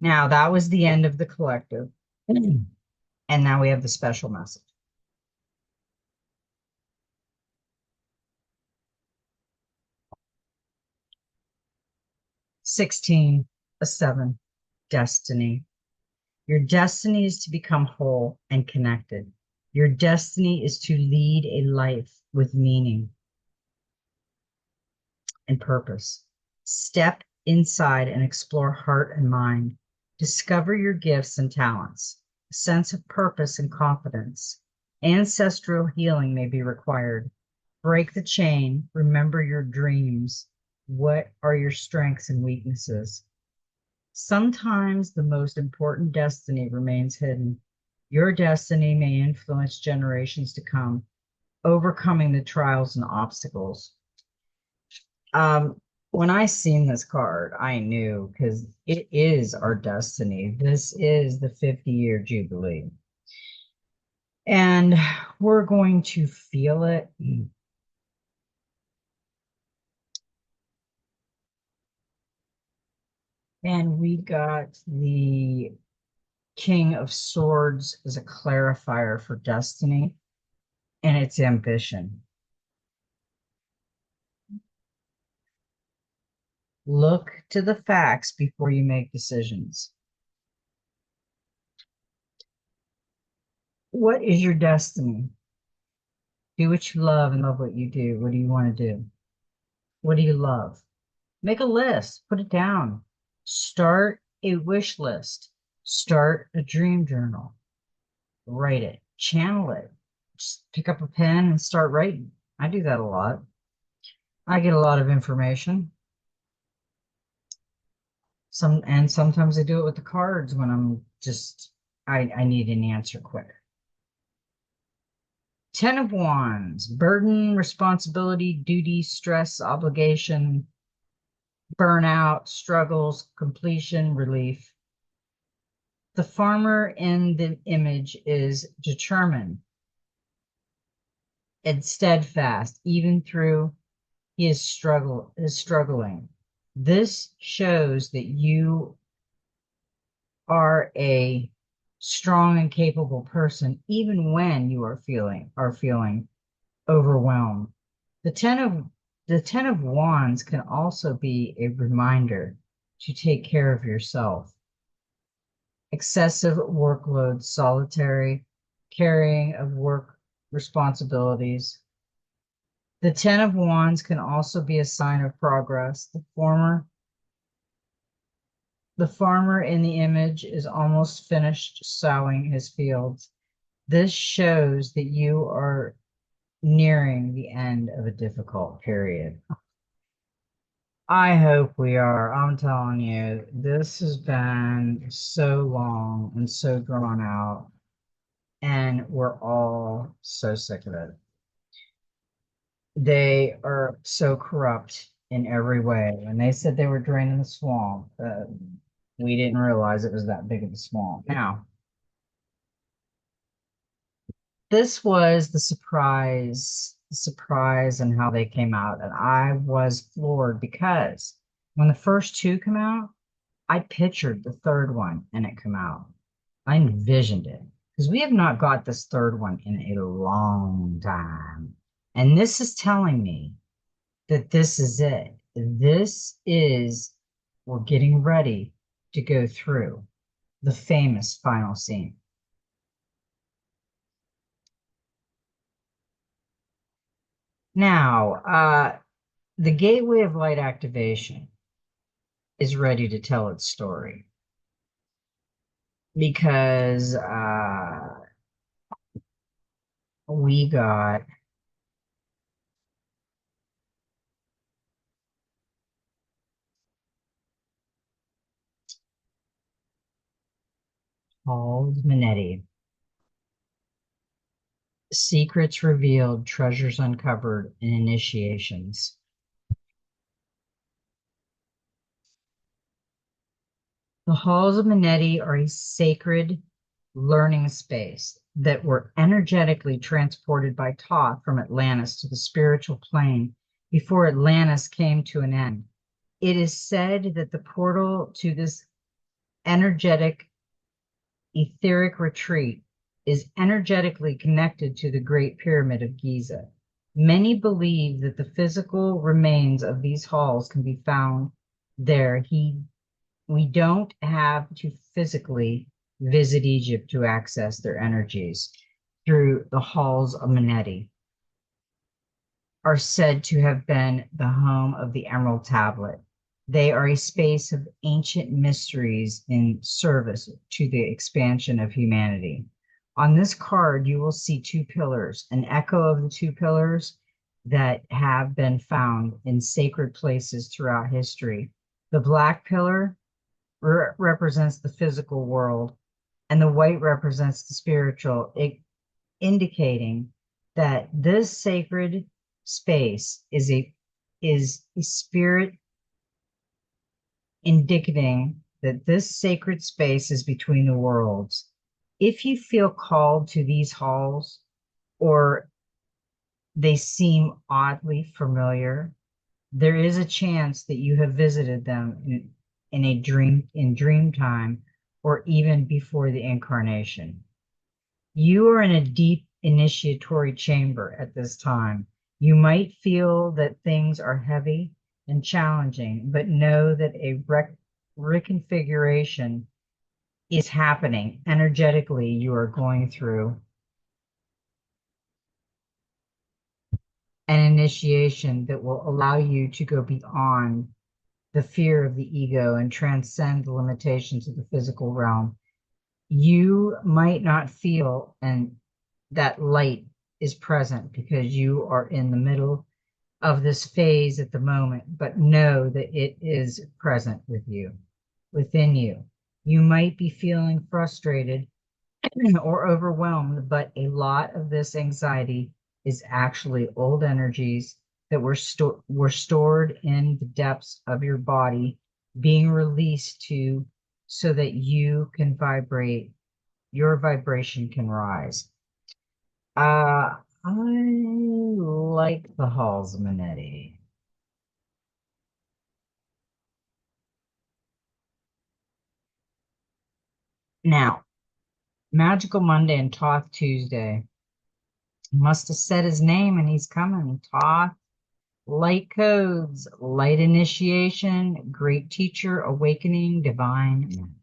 Now that was the end of the collective. And now we have the special message. 16, a 7, destiny. Your destiny is to become whole and connected. Your destiny is to lead a life with meaning and purpose. Step inside and explore heart and mind. Discover your gifts and talents. A sense of purpose and confidence. Ancestral healing may be required. Break the chain. Remember your dreams. What are your strengths and weaknesses? Sometimes the most important destiny remains hidden. Your destiny may influence generations to come, overcoming the trials and obstacles. When I seen this card, I knew because it is our destiny. This is the 50-year Jubilee. And we're going to feel it. And we got the King of Swords as a clarifier for destiny and its ambition. Look to the facts before you make decisions. What is your destiny? Do what you love and love what you do. What do you want to do? What do you love? Make a list, put it down. Start a wish list. Start a dream journal. Write it, channel it. Just pick up a pen and start writing. I do that a lot. I get a lot of information. Sometimes I do it with the cards when I'm just I need an answer quick. 10 of Wands, burden, responsibility, duty, stress, obligation, burnout, struggles, completion, relief. The farmer in the image is determined and steadfast, even through he is struggling. This shows that you are a strong and capable person, even when you are feeling overwhelmed. The ten of the Ten of Wands can also be a reminder to take care of yourself. Excessive workload, solitary carrying of work responsibilities. The Ten of Wands can also be a sign of progress. The farmer in the image is almost finished sowing his fields. This shows that you are nearing the end of a difficult period. I hope we are. I'm telling you, this has been so long and so drawn out, and we're all so sick of it. They are so corrupt in every way. When they said they were draining the swamp, we didn't realize it was that big of a swamp. Now, this was the surprise and how they came out. And I was floored because when the first two come out, I pictured the third one and it come out. I envisioned it because we have not got this third one in a long time. And this is telling me that this is it. We're getting ready to go through the famous final scene. Now, the gateway of light activation is ready to tell its story because we got Paul Minetti. Secrets revealed, treasures uncovered, and initiations. The halls of Manetti are a sacred learning space that were energetically transported by Thoth from Atlantis to the spiritual plane before Atlantis came to an end. It is said that the portal to this energetic, etheric retreat is energetically connected to the Great Pyramid of Giza. Many believe that the physical remains of these halls can be found there. We don't have to physically visit Egypt to access their energies through the halls of Manetti are said to have been the home of the Emerald Tablet. They are a space of ancient mysteries in service to the expansion of humanity. On this card, you will see two pillars, an echo of the two pillars that have been found in sacred places throughout history. The black pillar represents the physical world, and the white represents the spiritual, indicating that this sacred space is a spirit indicating that this sacred space is between the worlds. If you feel called to these halls or they seem oddly familiar, there is a chance that you have visited them in dream time or even before the incarnation. You are in a deep initiatory chamber at this time. You might feel that things are heavy and challenging, but know that a reconfiguration is happening energetically. You are going through an initiation that will allow you to go beyond the fear of the ego and transcend the limitations of the physical realm. You might not feel and that light is present because you are in the middle of this phase at the moment, but know that it is present with you, within you. You might be feeling frustrated or overwhelmed, but a lot of this anxiety is actually old energies that were stored in the depths of your body, being released to so that you can vibrate, your vibration can rise. I like the halls of Manetti. Now, Magical Monday and Thoth Tuesday. Must have said his name and he's coming. Thoth, light codes, light initiation, great teacher, awakening, divine.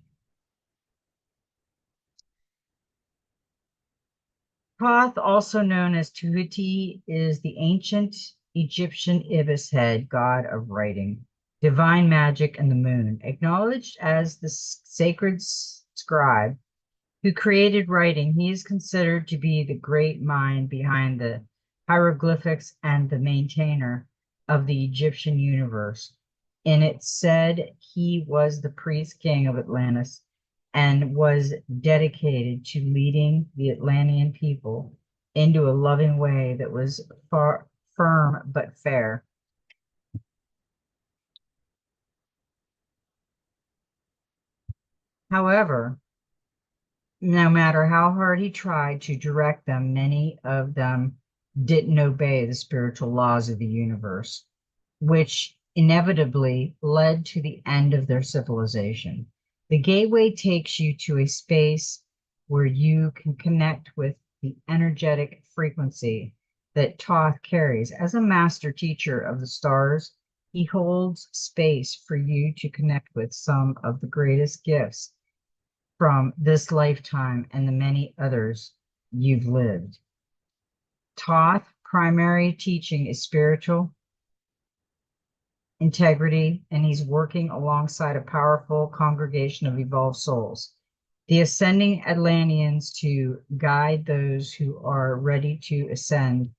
Thoth, also known as Tuhuti, is the ancient Egyptian ibis head god of writing, divine magic, and the moon. Acknowledged as the sacred scribe who created writing, he is considered to be the great mind behind the hieroglyphics and the maintainer of the Egyptian universe. And it said he was the priest king of Atlantis and was dedicated to leading the Atlantean people into a loving way that was far firm but fair. However, no matter how hard he tried to direct them, many of them didn't obey the spiritual laws of the universe, which inevitably led to the end of their civilization. The gateway takes you to a space where you can connect with the energetic frequency that Thoth carries. As a master teacher of the stars, he holds space for you to connect with some of the greatest gifts from this lifetime and the many others you've lived. Thoth primary teaching is spiritual integrity, and he's working alongside a powerful congregation of evolved souls. The ascending Atlanteans to guide those who are ready to ascend,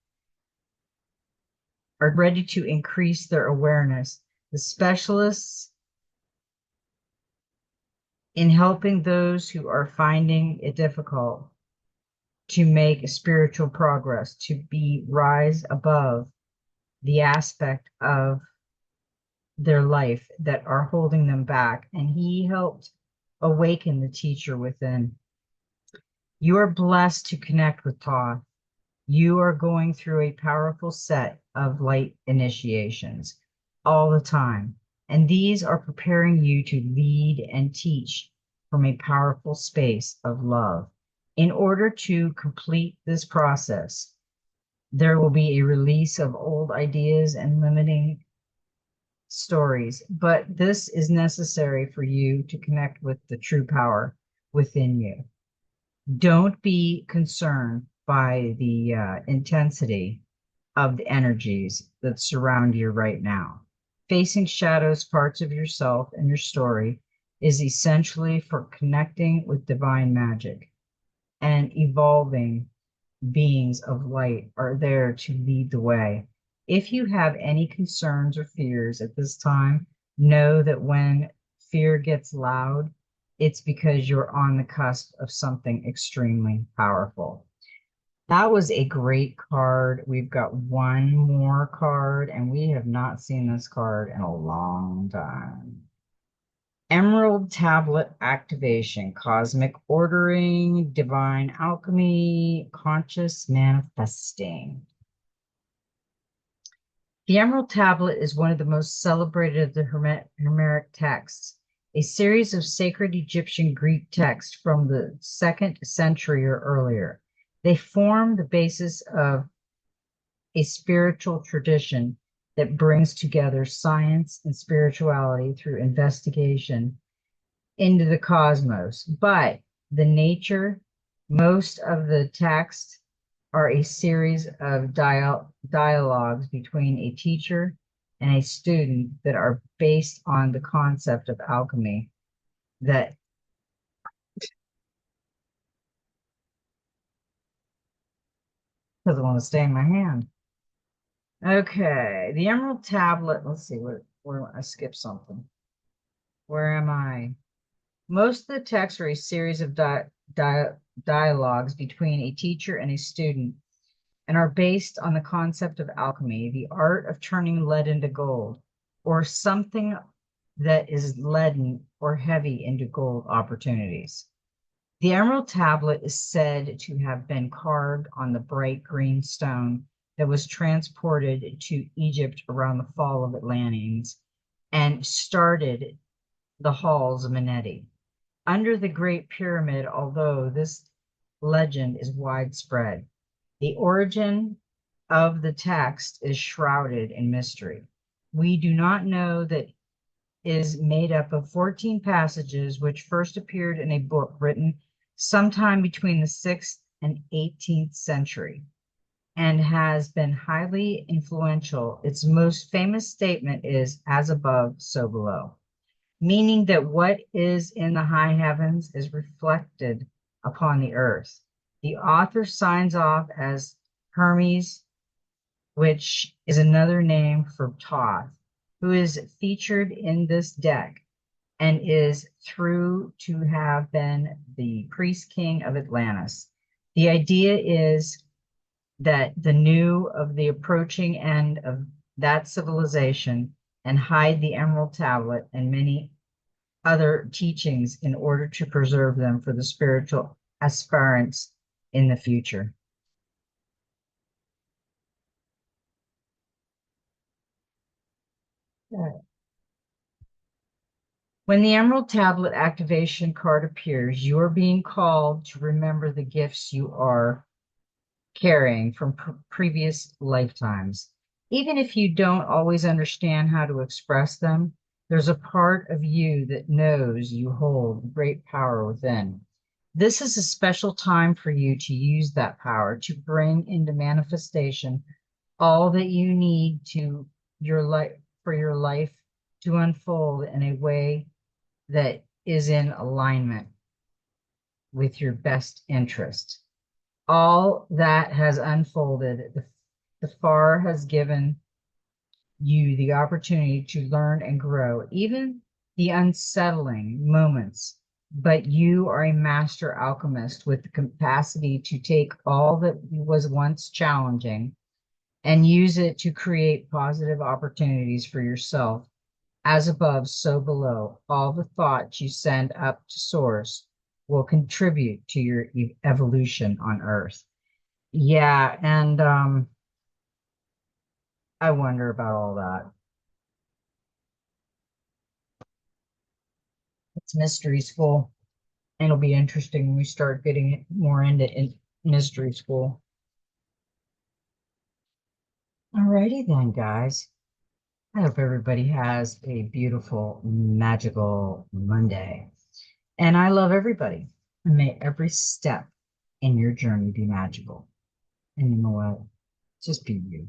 are ready to increase their awareness. The specialists in helping those who are finding it difficult to make spiritual progress, to be rise above the aspect of their life that are holding them back. And he helped awaken the teacher within. You are blessed to connect with Thoth. You are going through a powerful set of light initiations all the time. And these are preparing you to lead and teach from a powerful space of love. In order to complete this process, there will be a release of old ideas and limiting stories, but this is necessary for you to connect with the true power within you. Don't be concerned by the intensity of the energies that surround you right now. Facing shadows, parts of yourself and your story is essentially for connecting with divine magic, and evolving beings of light are there to lead the way. If you have any concerns or fears at this time, know that when fear gets loud, it's because you're on the cusp of something extremely powerful. That was a great card. We've got one more card, and we have not seen this card in a long time. Emerald Tablet Activation, Cosmic Ordering, Divine Alchemy, Conscious Manifesting. The Emerald Tablet is one of the most celebrated of the Hermetic texts, a series of sacred Egyptian Greek texts from the 2nd century or earlier. They form the basis of a spiritual tradition that brings together science and spirituality through investigation into the cosmos. But the nature, most of the texts are a series of dialogues between a teacher and a student that are based on the concept of alchemy that doesn't want to stay in my hand. Okay, the Emerald Tablet. Let's see where I skipped something. Where am I? Most of the texts are a series of dialogues between a teacher and a student, and are based on the concept of alchemy, the art of turning lead into gold, or something that is leaden or heavy into gold opportunities. The Emerald Tablet is said to have been carved on the bright green stone that was transported to Egypt around the fall of Atlanteans and started the halls of Amenti. Under the Great Pyramid, although this legend is widespread. The origin of the text is shrouded in mystery. We do not know that is made up of 14 passages, which first appeared in a book written sometime between the 6th and 18th century and has been highly influential. Its most famous statement is, as above, so below, meaning that what is in the high heavens is reflected upon the earth. The author signs off as Hermes, which is another name for Thoth, who is featured in this deck and is through to have been the priest king of Atlantis. The idea is that the new of the approaching end of that civilization and hide the Emerald Tablet and many other teachings in order to preserve them for the spiritual aspirants in the future. When the Emerald Tablet activation card appears, you are being called to remember the gifts you are carrying from previous lifetimes. Even if you don't always understand how to express them, there's a part of you that knows you hold great power within. This is a special time for you to use that power to bring into manifestation all that you need to your life for your life to unfold in a way that is in alignment with your best interest. All that has unfolded, the far has given you the opportunity to learn and grow, even the unsettling moments. But you are a master alchemist with the capacity to take all that was once challenging and use it to create positive opportunities for yourself. As above, so below. All the thoughts you send up to source will contribute to your evolution on Earth. Yeah, and I wonder about all that. It's mystery school, and it'll be interesting when we start getting it more into mystery school. Alrighty then, guys. I hope everybody has a beautiful, magical Monday. And I love everybody. And may every step in your journey be magical. And you know what? Just be you.